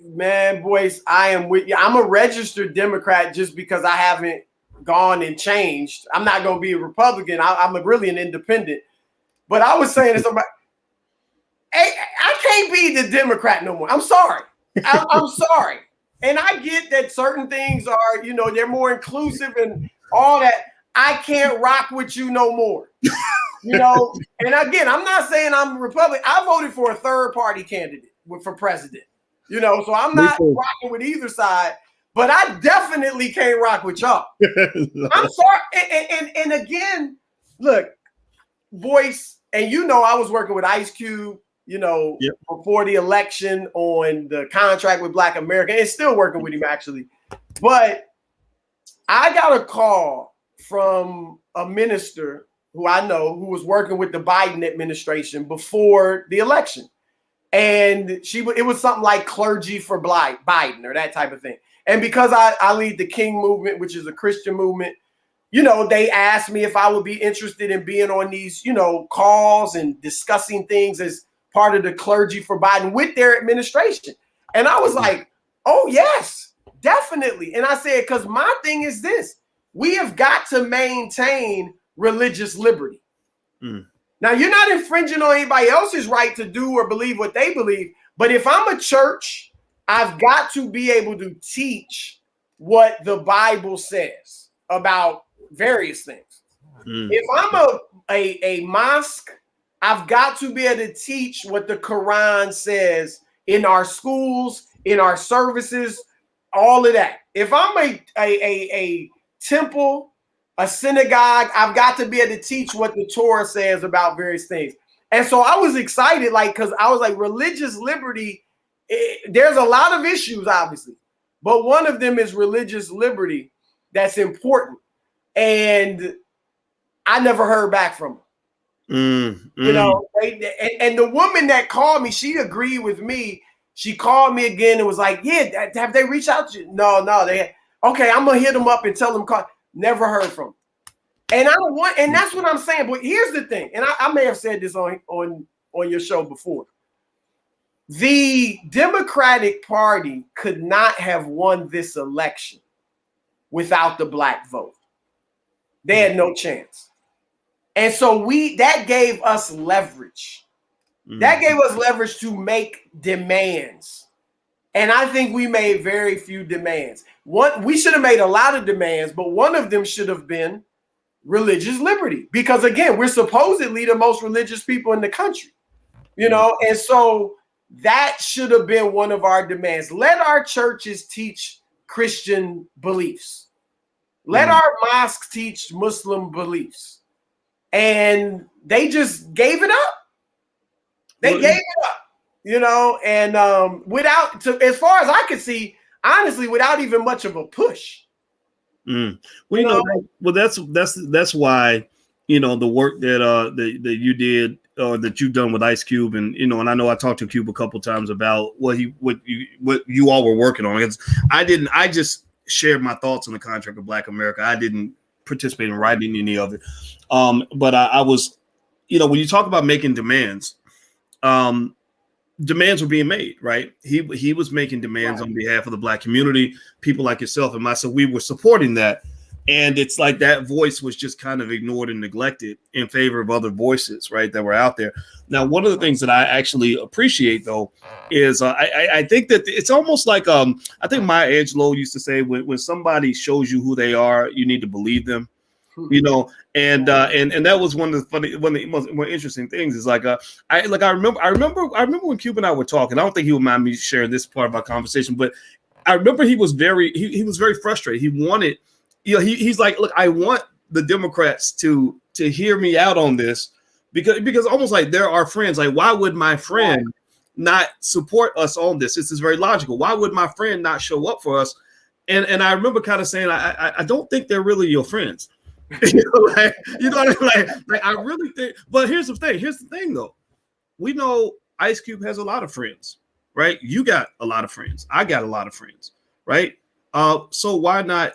Man, boys, I am with you. I'm a registered Democrat just because I haven't gone and changed. I'm not going to be a Republican. I'm really an independent. But I was saying to somebody, hey, I can't be the Democrat no more. I'm sorry. I'm sorry. And I get that certain things are, they're more inclusive and all that. I can't rock with you no more. And again, I'm not saying I'm a Republican. I voted for a third party candidate for president, so I'm not rocking with either side, but I definitely can't rock with y'all. I'm sorry. And again, look, voice, and I was working with Ice Cube Yep. before the election on the contract with Black America, and still working with him actually. But I got a call from a minister who I know who was working with the Biden administration before the election. And it was something like clergy for Biden or that type of thing. And because I lead the King movement, which is a Christian movement, they asked me if I would be interested in being on these, calls and discussing things as part of the clergy for Biden with their administration. And I was like, oh, yes, definitely. And I said, because my thing is this, we have got to maintain religious liberty. Now, you're not infringing on anybody else's right to do or believe what they believe. But if I'm a church, I've got to be able to teach what the Bible says about various things. If I'm a mosque, I've got to be able to teach what the Quran says in our schools, in our services, all of that. If I'm a temple, a synagogue, I've got to be able to teach what the Torah says about various things. And so I was excited, because I was like, religious liberty, there's a lot of issues, obviously, but one of them is religious liberty that's important. And I never heard back from them. And the woman that called me, she agreed with me. She called me again and was like, yeah, have they reached out to you? No, okay, I'm going to hit them up and tell them call. Never heard from them. And and that's what I'm saying. But here's the thing, and I may have said this on your show before. The Democratic Party could not have won this election without the Black vote. They had no chance. And so that gave us leverage. That gave us leverage to make demands. And I think we made very few demands. We should have made a lot of demands, but one of them should have been religious liberty. Because again, we're supposedly the most religious people in the country. And so that should have been one of our demands. Let our churches teach Christian beliefs. Let our mosques teach Muslim beliefs. And they just gave it up. They gave it up, and as far as I could see, honestly, without even much of a push. Well, that's why, the work that you did or that you've done with Ice Cube, and and I know I talked to Cube a couple times about what you all were working on. I just shared my thoughts on the contract of Black America. I didn't participate in writing any of it. But I was, when you talk about making demands, demands were being made, right? He was making demands on behalf of the Black community, people like yourself and myself. We were supporting that. And it's like that voice was just kind of ignored and neglected in favor of other voices, right, that were out there. Now, one of the things that I actually appreciate, though, is I think that it's almost like I think Maya Angelou used to say, when somebody shows you who they are, you need to believe them. And that was one of the most more interesting things is I remember when Cube and I were talking. I don't think he would mind me sharing this part of our conversation, but I remember he was very frustrated. He wanted, he's like, look, I want the Democrats to hear me out on this because almost like they're our friends. Like, why would my friend not support us on this? This is very logical. Why would my friend not show up for us? And I remember kind of saying, I don't think they're really your friends. What I mean? Like I really think, but here's the thing though. We know Ice Cube has a lot of friends, right? You got a lot of friends. I got a lot of friends, right? So why not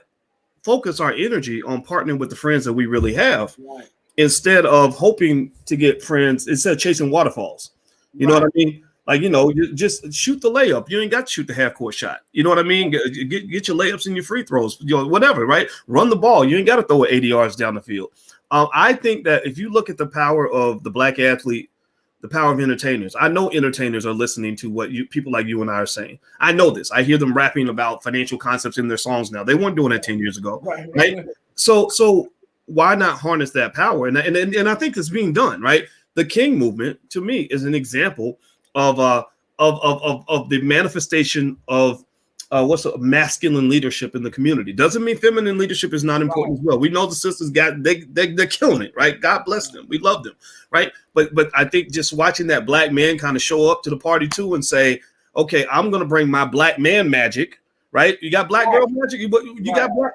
focus our energy on partnering with the friends that we really have instead of hoping to get friends, instead of chasing waterfalls? You know what I mean? Like, you just shoot the layup. You ain't got to shoot the half-court shot. You know what I mean? Get your layups and your free throws, whatever, right? Run the ball. You ain't got to throw it 80 yards down the field. I think that if you look at the power of the Black athlete, the power of entertainers, I know entertainers are listening to what people like you and I are saying. I know this. I hear them rapping about financial concepts in their songs now. They weren't doing that 10 years ago, right? So why not harness that power? And I think it's being done, right? The King movement, to me, is an example of the manifestation of what's a masculine leadership in the community. Doesn't mean feminine leadership is not important as well. We know the sisters they're killing it, right? God bless them. We love them, right? But I think just watching that black man kind of show up to the party too and say, okay, I'm gonna bring my black man magic, right? You got black girl magic, you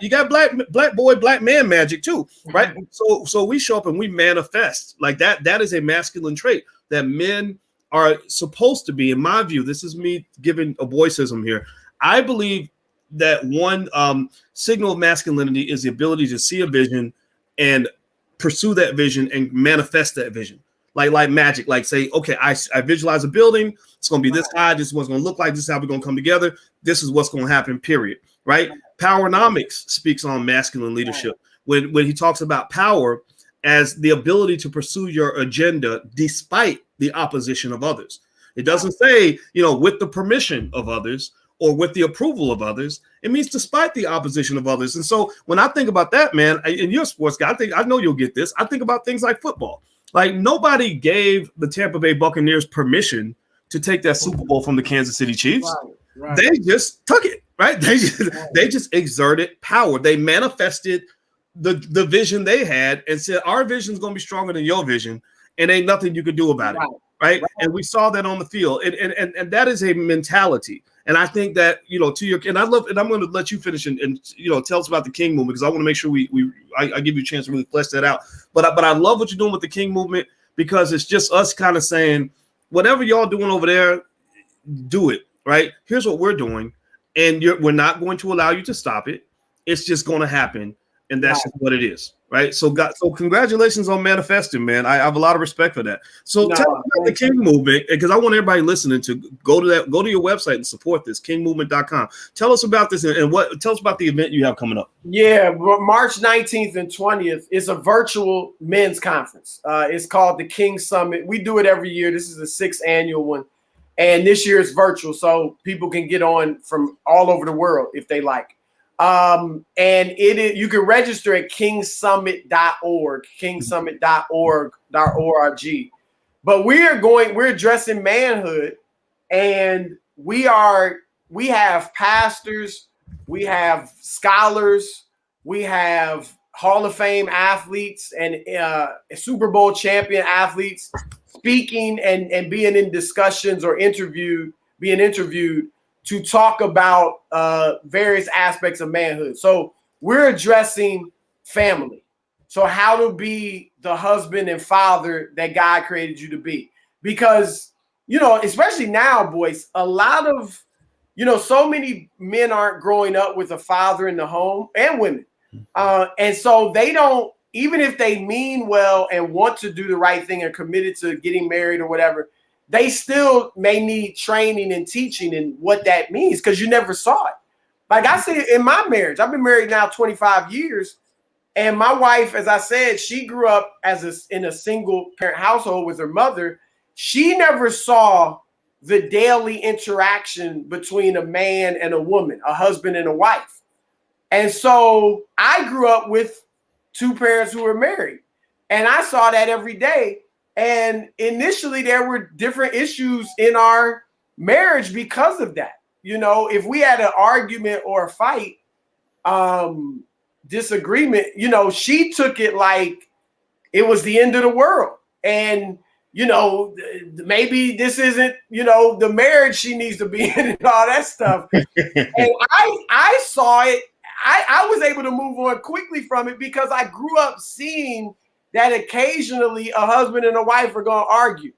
got black boy, black man magic too, right? So we show up and we manifest like that. That is a masculine trait that men are supposed to be. In my view, this is me giving a voiceism here. I believe that one signal of masculinity is the ability to see a vision and pursue that vision and manifest that vision. Like magic, like say, okay, I visualize a building. It's going to be this high. This is what's going to look like. This is how we're going to come together. This is what's going to happen, period. Right? Powernomics speaks on masculine leadership. When he talks about power as the ability to pursue your agenda despite the opposition of others. It doesn't say, with the permission of others or with the approval of others. It means despite the opposition of others. And so when I think about that, man, and you're a sports guy, I know you'll get this. I think about things like football. Like nobody gave the Tampa Bay Buccaneers permission to take that Super Bowl from the Kansas City Chiefs. Right. They just took it, right? They just exerted power. They manifested the vision they had and said, our vision is going to be stronger than your vision, and ain't nothing you can do about it. Right. And we saw that on the field. And that is a mentality. And I think that, and I'm going to let you finish and tell us about the King movement, because I want to make sure I give you a chance to really flesh that out. But I love what you're doing with the King movement, because it's just us kind of saying, whatever y'all doing over there, do it, right? Here's what we're doing. And we're not going to allow you to stop it. It's just going to happen. And that's just what it is, right? So congratulations on manifesting, man. I have a lot of respect for that. So tell us about the King movement, because I want everybody listening to go to your website and support this, kingmovement.com. Tell us about this and tell us about the event you have coming up. Yeah, March 19th and 20th is a virtual men's conference. It's called the King Summit. We do it every year. This is the 6th annual one. And this year it's virtual, so people can get on from all over the world if they like. And you can register at kingsummit.org, kingsummit.org. But we're addressing manhood, and we have pastors, we have scholars, we have Hall of Fame athletes and Super Bowl champion athletes speaking and being in discussions or being interviewed to talk about various aspects of manhood. So we're addressing family. So how to be the husband and father that God created you to be. Because, especially now, boys, a lot of, so many men aren't growing up with a father in the home, and women. And so they don't, even if they mean well and want to do the right thing and committed to getting married or whatever, they still may need training and teaching and what that means, because you never saw it. Like I said, in my marriage, I've been married now 25 years. And my wife, as I said, she grew up in a single parent household with her mother. She never saw the daily interaction between a man and a woman, a husband and a wife. And so I grew up with two parents who were married, and I saw that every day. And initially there were different issues in our marriage because of that. If we had an argument or a fight, disagreement, she took it like it was the end of the world. And, maybe this isn't, the marriage she needs to be in and all that stuff. And I saw it. I was able to move on quickly from it because I grew up seeing that occasionally a husband and a wife are going to argue,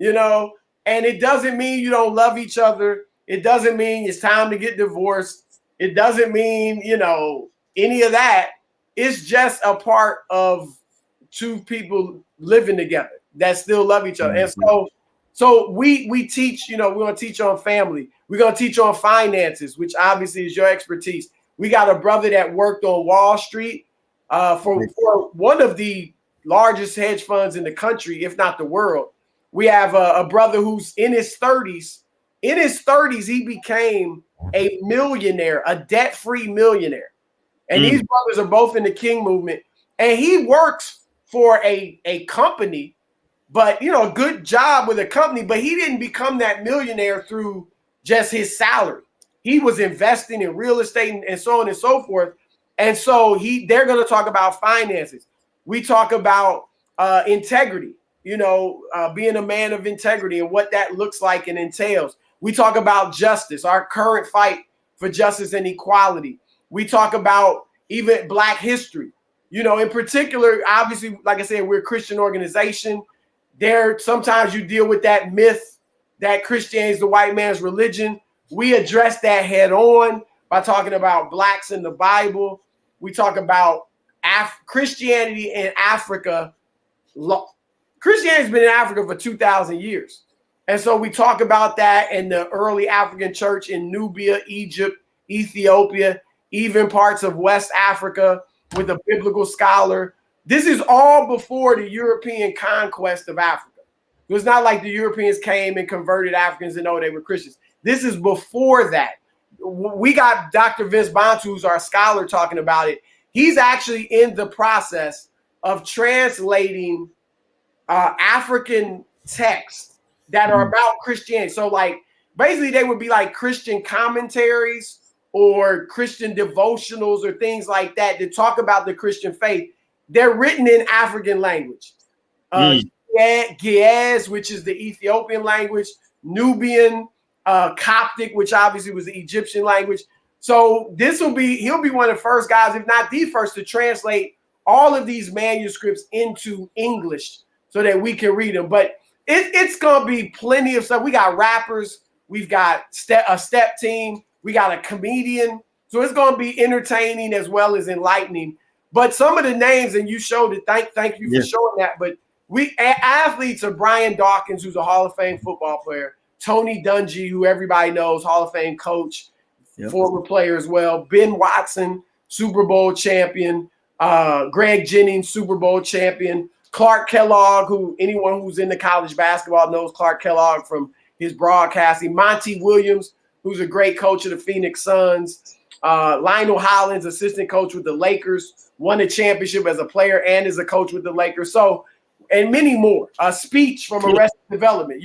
and it doesn't mean you don't love each other. It doesn't mean it's time to get divorced. It doesn't mean, any of that. It's just a part of two people living together that still love each other. And so we teach, we're going to teach on family. We're going to teach on finances, which obviously is your expertise. We got a brother that worked on Wall Street for one of the largest hedge funds in the country, if not the world. We have a brother who's in his 30s. In his 30s, he became a millionaire, a debt-free millionaire. And these brothers are both in the King movement. And he works for a company, but, a good job with a company. But he didn't become that millionaire through just his salary. he was investing in real estate and so on and so forth. And so they're going to talk about finances. We talk about integrity, being a man of integrity and what that looks like and entails. We talk about justice, our current fight for justice and equality. We talk about even Black history. In particular, obviously, like I said, we're a Christian organization. Sometimes you deal with that myth that Christianity is the white man's religion. We address that head on by talking about Blacks in the Bible. We talk about Christianity in Africa. Christianity's been in Africa for 2,000 years. And so we talk about that in the early African church in Nubia, Egypt, Ethiopia, even parts of West Africa with a biblical scholar. This is all before the European conquest of Africa. It was not like the Europeans came and converted Africans and they were Christians. This is before that. We got Dr. Vince Bantu, who's our scholar, talking about it. He's actually in the process of translating African texts that are about Christianity. So basically they would be like Christian commentaries or Christian devotionals or things like that talk about the Christian faith. They're written in African language. Ge'ez, which is the Ethiopian language, Nubian, Coptic, which obviously was the Egyptian language. So he'll be one of the first guys, if not the first, to translate all of these manuscripts into English so that we can read them. But it's going to be plenty of stuff. We got rappers. We've got a step team. We got a comedian. So it's going to be entertaining as well as enlightening. But some of the names, and you showed it, thank you for showing that. But athletes are Brian Dawkins, who's a Hall of Fame football player, Tony Dungy, who everybody knows, Hall of Fame coach, former player as well, Ben Watson, Super Bowl champion, Greg Jennings, Super Bowl champion, Clark Kellogg, who anyone who's into college basketball knows Clark Kellogg from his broadcasting, Monty Williams, who's a great coach of the Phoenix Suns, Lionel Hollins, assistant coach with the Lakers, won a championship as a player and as a coach with the Lakers. So, and many more. A Speech from Arrested Development.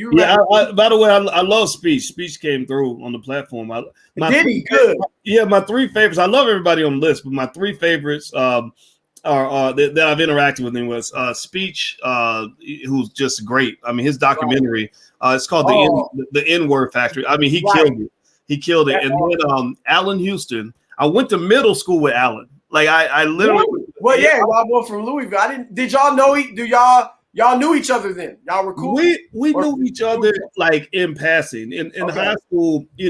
By the way, I love Speech. Speech came through on the platform. Good. Yeah, my three favorites. I love everybody on the list, but my three favorites are that I've interacted with him was Speech, who's just great. I mean, his documentary. It's called the N-Word Factory. I mean, he killed it. He killed it. And then Allen Houston. I went to middle school with Allen. Like I literally. Well, y'all both from Louisville. Did y'all know? Y'all knew each other then? Y'all were cool. We knew each other like in passing. In high school, we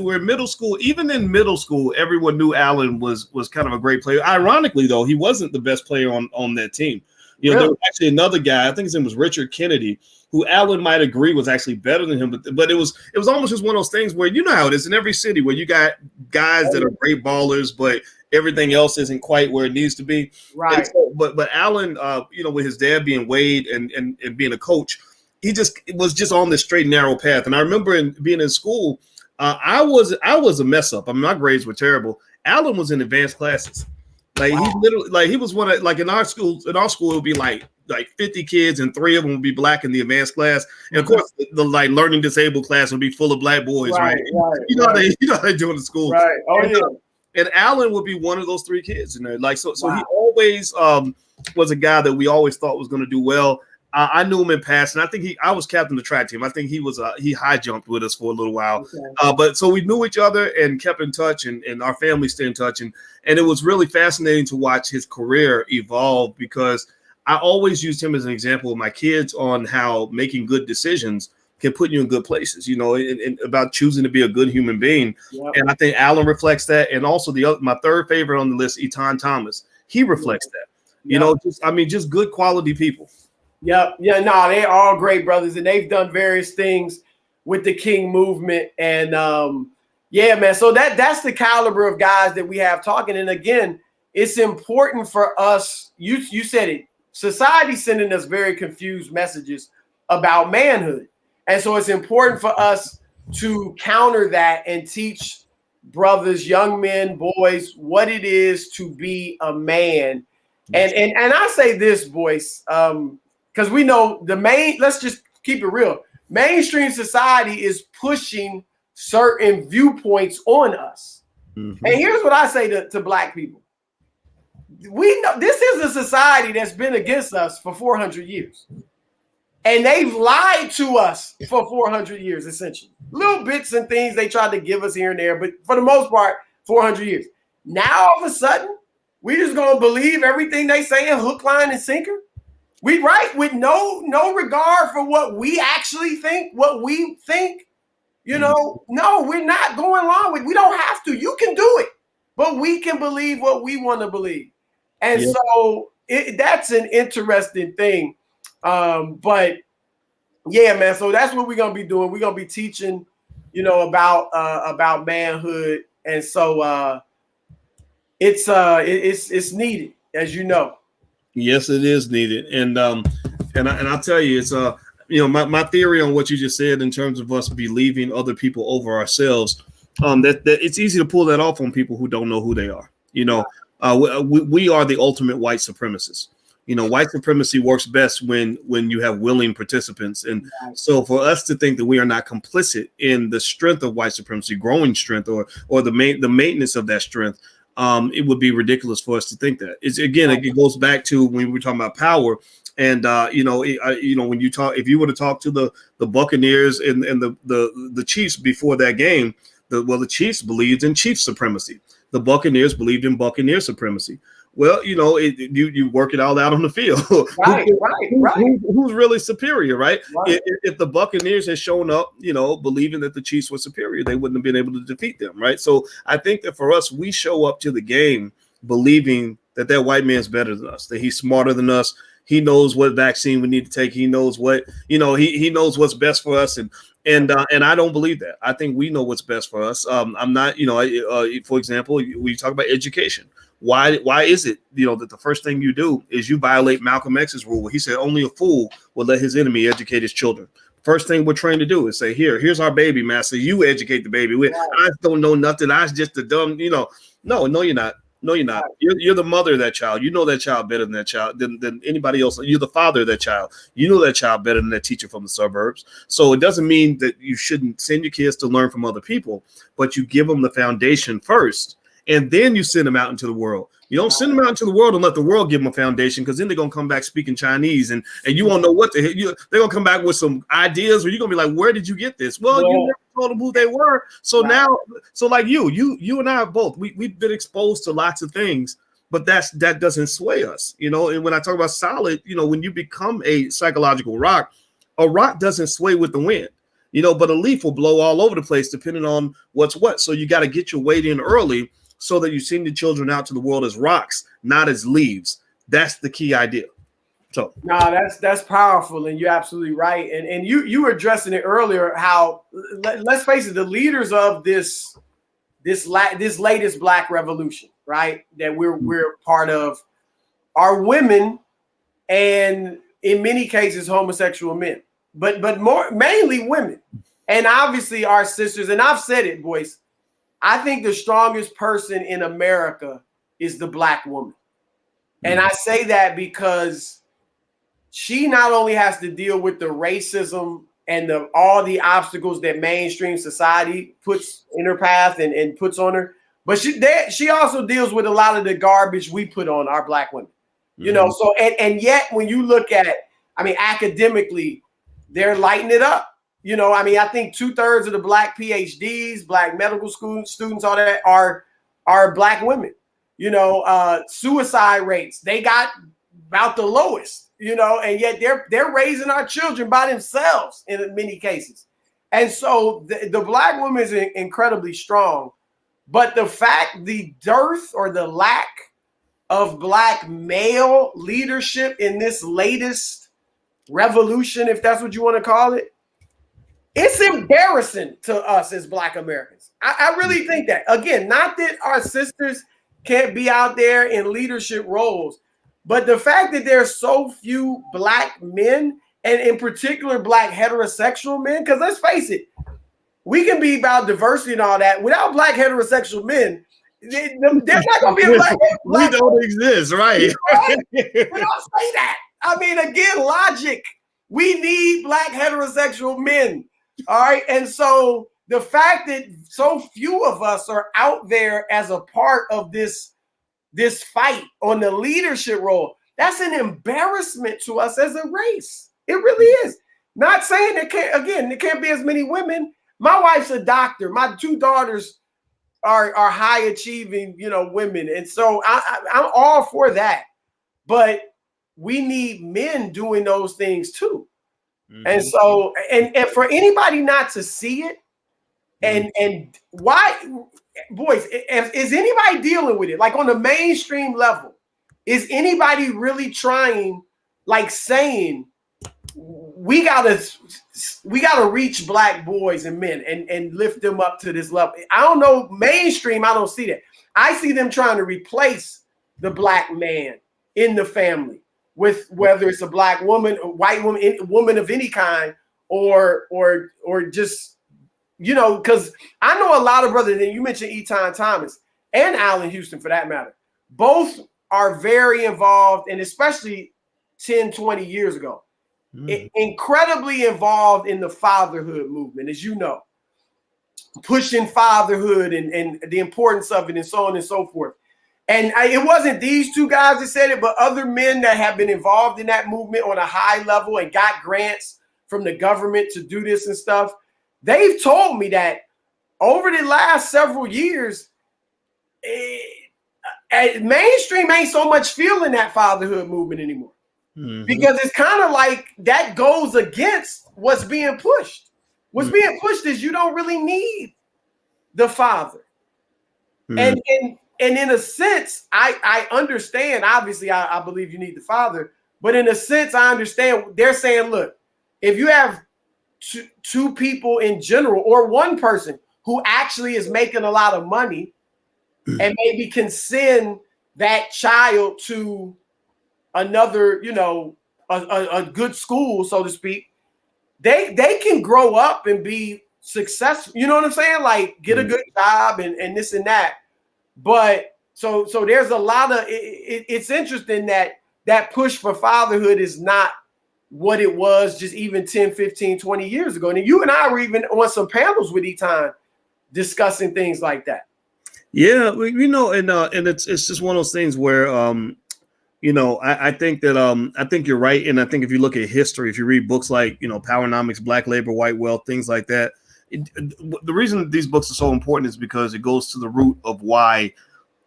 were in middle school. Even in middle school, everyone knew Allen was kind of a great player. Ironically, though, he wasn't the best player on that team. There was actually another guy. I think his name was Richard Kennedy, who Allen might agree was actually better than him. But it was almost just one of those things where you know how it is in every city where you got guys that are great ballers, but everything else isn't quite where it needs to be. Right. So, but Allen, with his dad being Wade and being a coach, he was just on this straight and narrow path. And I remember being in school, I was a mess up. I mean, my grades were terrible. Allen was in advanced classes. Like he literally, he was one of, in our school, it would be like 50 kids and 3 of them would be Black in the advanced class. And of course the learning disabled class would be full of Black boys, right? You know how they do in the school. Right. And Allen would be one of those 3 kids in there. So he always was a guy that we always thought was going to do well. I knew him in passing. I think I was captain of the track team. I think he high jumped with us for a little while. Okay. But so we knew each other and kept in touch, and our family stayed in touch. And it was really fascinating to watch his career evolve, because I always used him as an example of my kids on how making good decisions can put you in good places, and about choosing to be a good human being. Yep. And I think Allen reflects that. And also my third favorite on the list, Etan Thomas, he reflects that. Just good quality people. Yep. Yeah, no, they're all great brothers, and they've done various things with the King movement. And man, so that's the caliber of guys that we have talking. And again, it's important for us. You said it. Society's sending us very confused messages about manhood. And so it's important for us to counter that and teach brothers, young men, boys, what it is to be a man. And I say this, boys, because we know let's just keep it real. Mainstream society is pushing certain viewpoints on us. And here's what I say to black people. We know this is a society that's been against us for 400 years. And they've lied to us for 400 years, essentially. Little bits and things they tried to give us here and there, but for the most part, 400 years. Now, all of a sudden, we just going to believe everything they say in hook, line, and sinker? We right with no regard for what we actually think, what we think. No, we're not going along with. We don't have to. You can do it, but we can believe what we want to believe. And so that's an interesting thing. But yeah, man. So that's what we're gonna be doing. We're gonna be teaching, about manhood, and so it's needed, as you know. Yes, it is needed, and I'll tell you, it's my theory on what you just said in terms of us believing other people over ourselves. That it's easy to pull that off on people who don't know who they are. We are the ultimate white supremacists. White supremacy works best when you have willing participants. And so for us to think that we are not complicit in the strength of white supremacy, growing strength, or the maintenance of that strength, it would be ridiculous for us to think that. It goes back to when we were talking about power. And when you talk, if you were to talk to the Buccaneers and the Chiefs before that game, the Chiefs believed in Chiefs supremacy. The Buccaneers believed in Buccaneer supremacy. Well, you work it all out on the field. Right. Who's really superior, right? If the Buccaneers had shown up, believing that the Chiefs were superior, they wouldn't have been able to defeat them, right? So I think that for us, we show up to the game believing that white man's better than us, that he's smarter than us. He knows what vaccine we need to take. He knows what, he knows what's best for us. And I don't believe that. I think we know what's best for us. I'm not, for example, we talk about education. Why is it, that the first thing you do is you violate Malcolm X's rule? He said only a fool will let his enemy educate his children. First thing we're trained to do is say, here's our baby, master. You educate the baby. I don't know nothing. I was just a dumb, No, you're not. No, you're not. You're the mother of that child. You know that child better than that child, than anybody else. You're the father of that child. You know that child better than that teacher from the suburbs. So it doesn't mean that you shouldn't send your kids to learn from other people, but you give them the foundation first, and then you send them out into the world. You don't send them out into the world and let the world give them a foundation, because then they're going to come back speaking Chinese, and you won't know what to hit. They're going to come back with some ideas where you're going to be like, where did you get this? Well, you never told them who they were. So now, like you and I are both, we've been exposed to lots of things, but that doesn't sway us, And when I talk about solid, when you become a psychological rock, a rock doesn't sway with the wind, but a leaf will blow all over the place depending on what's what. So you got to get your weight in early, so that you send the children out to the world as rocks, not as leaves. That's the key idea. So that's powerful, and you're absolutely right. And you were addressing it earlier, how, let's face it, the leaders of this latest Black revolution, right, that we're part of, are women, and in many cases homosexual men, but mainly women, and obviously our sisters. And I've said it, boys. I think the strongest person in America is the Black woman. And I say that because she not only has to deal with the racism and all the obstacles that mainstream society puts in her path and puts on her, but she also deals with a lot of the garbage we put on our Black women. So and yet when you look at, academically, they're lighting it up. I think 2/3 of the Black PhDs, Black medical school students, all that are Black women. Suicide rates, they got about the lowest, and yet they're raising our children by themselves in many cases. And so the Black woman is incredibly strong, but the dearth or the lack of Black male leadership in this latest revolution, if that's what you want to call it, it's embarrassing to us as Black Americans. I really think that. Again, not that our sisters can't be out there in leadership roles, but the fact that there's so few Black men, and in particular Black heterosexual men, because let's face it, we can be about diversity and all that. Without Black heterosexual men, there's not going to be a Black we don't exist, right? We don't say that. Again, logic. We need Black heterosexual men. All right. And so the fact that so few of us are out there as a part of this fight on the leadership role, that's an embarrassment to us as a race. It really is. Not saying there can't be as many women. My wife's a doctor. My 2 daughters are high achieving, women. And so I'm all for that. But we need men doing those things too. Mm-hmm. And so, and for anybody not to see it, and why, boys, is anybody dealing with it? Like on the mainstream level, is anybody really trying, like saying, we gotta reach Black boys and men and lift them up to this level? I don't know. Mainstream, I don't see that. I see them trying to replace the Black man in the family with whether it's a Black woman, a white woman, woman of any kind, or just, because I know a lot of brothers, and you mentioned Eton Thomas and Allen Houston for that matter, both are very involved, and especially 10, 20 years ago, incredibly involved in the fatherhood movement, as you know, pushing fatherhood and the importance of it and so on and so forth. And it wasn't these 2 guys that said it, but other men that have been involved in that movement on a high level and got grants from the government to do this and stuff. They've told me that over the last several years, mainstream ain't so much feeling that fatherhood movement anymore. Mm-hmm. Because it's kind of like that goes against what's being pushed. What's being pushed is you don't really need the father. Mm-hmm. And in a sense, I understand, obviously, I believe you need the father, but in a sense, I understand they're saying, look, if you have two people in general, or one person who actually is making a lot of money and maybe can send that child to another, a good school, so to speak, they can grow up and be successful. You know what I'm saying? Like get a good job and this and that. But so there's a lot of it's interesting that push for fatherhood is not what it was just even 10, 15, 20 years ago. And you and I were even on some panels with Eton discussing things like that. Yeah, and it's just one of those things where I think that I think you're right. And I think if you look at history, if you read books like, Powernomics, Black Labor, White Wealth, things like that, the reason that these books are so important is because it goes to the root of why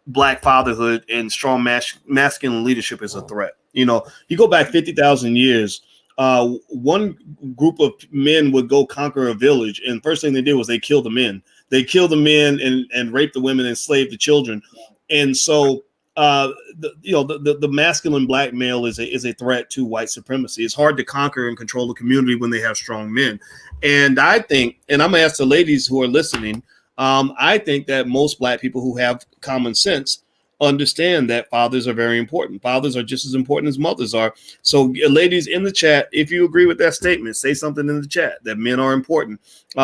Black fatherhood and strong masculine leadership is a threat. You go back 50,000 years, one group of men would go conquer a village, and first thing they did was they killed the men. They killed the men and raped the women and enslaved the children. And so the masculine Black male is a threat to white supremacy. It's hard to conquer and control the community when they have strong men. And I think, and I'm gonna ask the ladies who are listening, I think that most Black people who have common sense understand that fathers are very important. Fathers are just as important as mothers are. So ladies in the chat, if you agree with that statement, say something in the chat that men are important,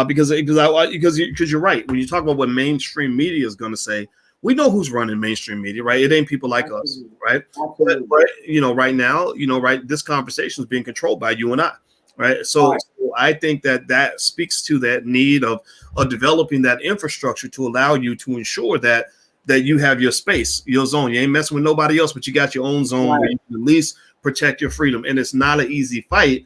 because you're right. When you talk about what mainstream media is going to say, we know who's running mainstream media, right? It ain't people like us, right? But right now, this conversation is being controlled by you and I, right? So I think that speaks to that need of developing that infrastructure to allow you to ensure that you have your space, your zone. You ain't messing with nobody else, but you got your own zone where you can at least protect your freedom. And it's not an easy fight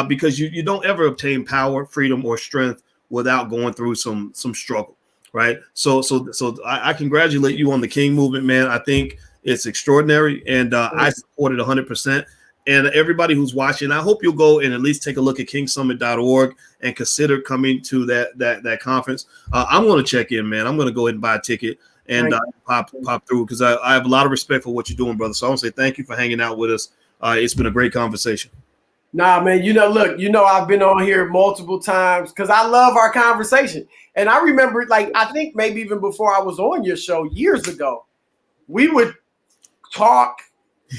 because you don't ever obtain power, freedom, or strength without going through some struggle, right? So I congratulate you on the King movement, man. I think it's extraordinary, and I support it 100%. And everybody who's watching, I hope you'll go and at least take a look at kingsummit.org and consider coming to that conference. I'm going to check in, man. I'm going to go ahead and buy a ticket and pop through, because I have a lot of respect for what you're doing, brother. So I want to say thank you for hanging out with us. It's been a great conversation. Nah, man, I've been on here multiple times because I love our conversation. And I remember, I think maybe even before I was on your show years ago, we would talk.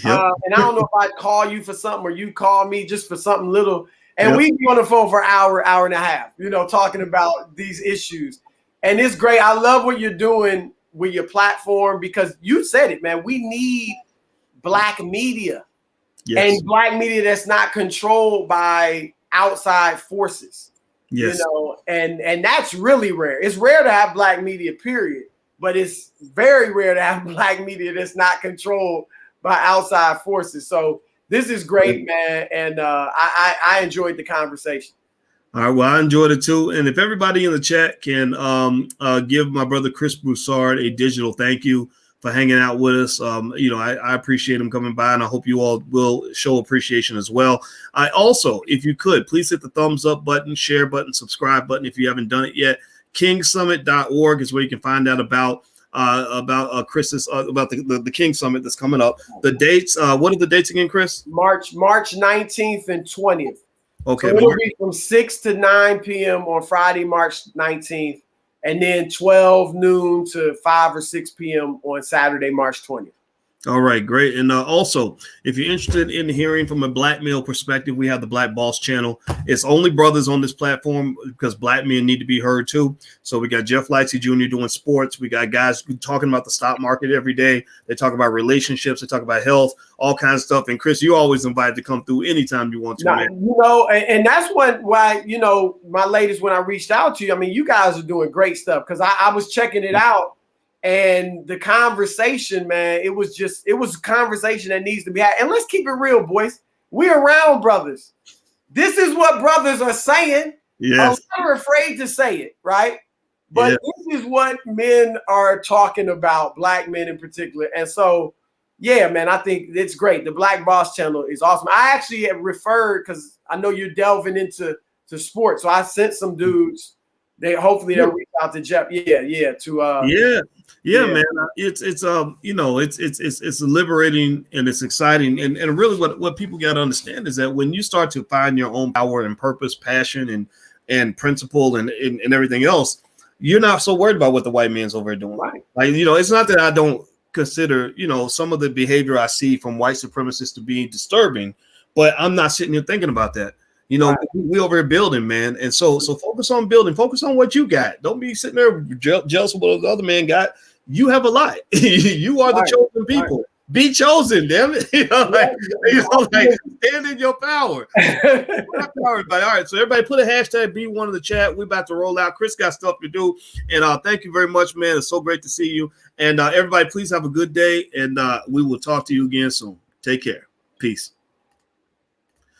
Yep. And I don't know if I'd call you for something or you call me just for something little. And we'd be on the phone for an hour and a half, talking about these issues. And it's great. I love what you're doing with your platform, because you said it, man. We need Black media, and Black media that's not controlled by outside forces. you Yes. know, and that's really rare. It's rare to have black media, period, but it's very rare to have black media that's not controlled by outside forces. So this is great, man, and I enjoyed the conversation. All right, well, I enjoyed it too. And if everybody in the chat can give my brother Chris Broussard a digital thank you for hanging out with us. I appreciate him coming by, and I hope you all will show appreciation as well. I also, if you could, please hit the thumbs up button, share button, subscribe button if you haven't done it yet. KingSummit.org is where you can find out about Chris's about the King Summit that's coming up. The dates, what are the dates again, Chris? March 19th and 20th. Okay, so it'll be from 6 to 9 p.m. on Friday, March 19th, and then 12 noon to 5 or 6 p.m. on Saturday, March 20th. All right, great. And also, if you're interested in hearing from a black male perspective, we have the Black Boss channel. It's only brothers on this platform because black men need to be heard too. So we got Jeff Lightsey Jr. doing sports. We got guys talking about the stock market every day. They talk about relationships. They talk about health, all kinds of stuff. And Chris, you always invited to come through anytime you want to, man. You know, and that's why, you know, my ladies, when I reached out to you, I mean, you guys are doing great stuff because I was checking it out. And the conversation, man, it was a conversation that needs to be had. And let's keep it real, boys. We're around brothers. This is what brothers are saying. Yes. I'm never afraid to say it, right? But This is what men are talking about, black men in particular. And so, yeah, man, I think it's great. The Black Boss channel is awesome. I actually have referred, because I know you're delving into sports. So I sent some dudes. They'll reach out to Jeff. Yeah, man. It's liberating and it's exciting. And really what people got to understand is that when you start to find your own power and purpose, passion and principle and everything else, you're not so worried about what the white man's over here doing. Right. Like, you know, it's not that I don't consider, you know, some of the behavior I see from white supremacists to be disturbing, but I'm not sitting here thinking about that. You know, we over here building, man. And so focus on building, focus on what you got. Don't be sitting there jealous of what the other man got. You have a lot. You are the chosen people. Right. Be chosen, damn it. Stand in your power. All right, so everybody put a hashtag B1 in the chat. We're about to roll out. Chris got stuff to do. And thank you very much, man. It's so great to see you. And everybody, please have a good day. And we will talk to you again soon. Take care. Peace.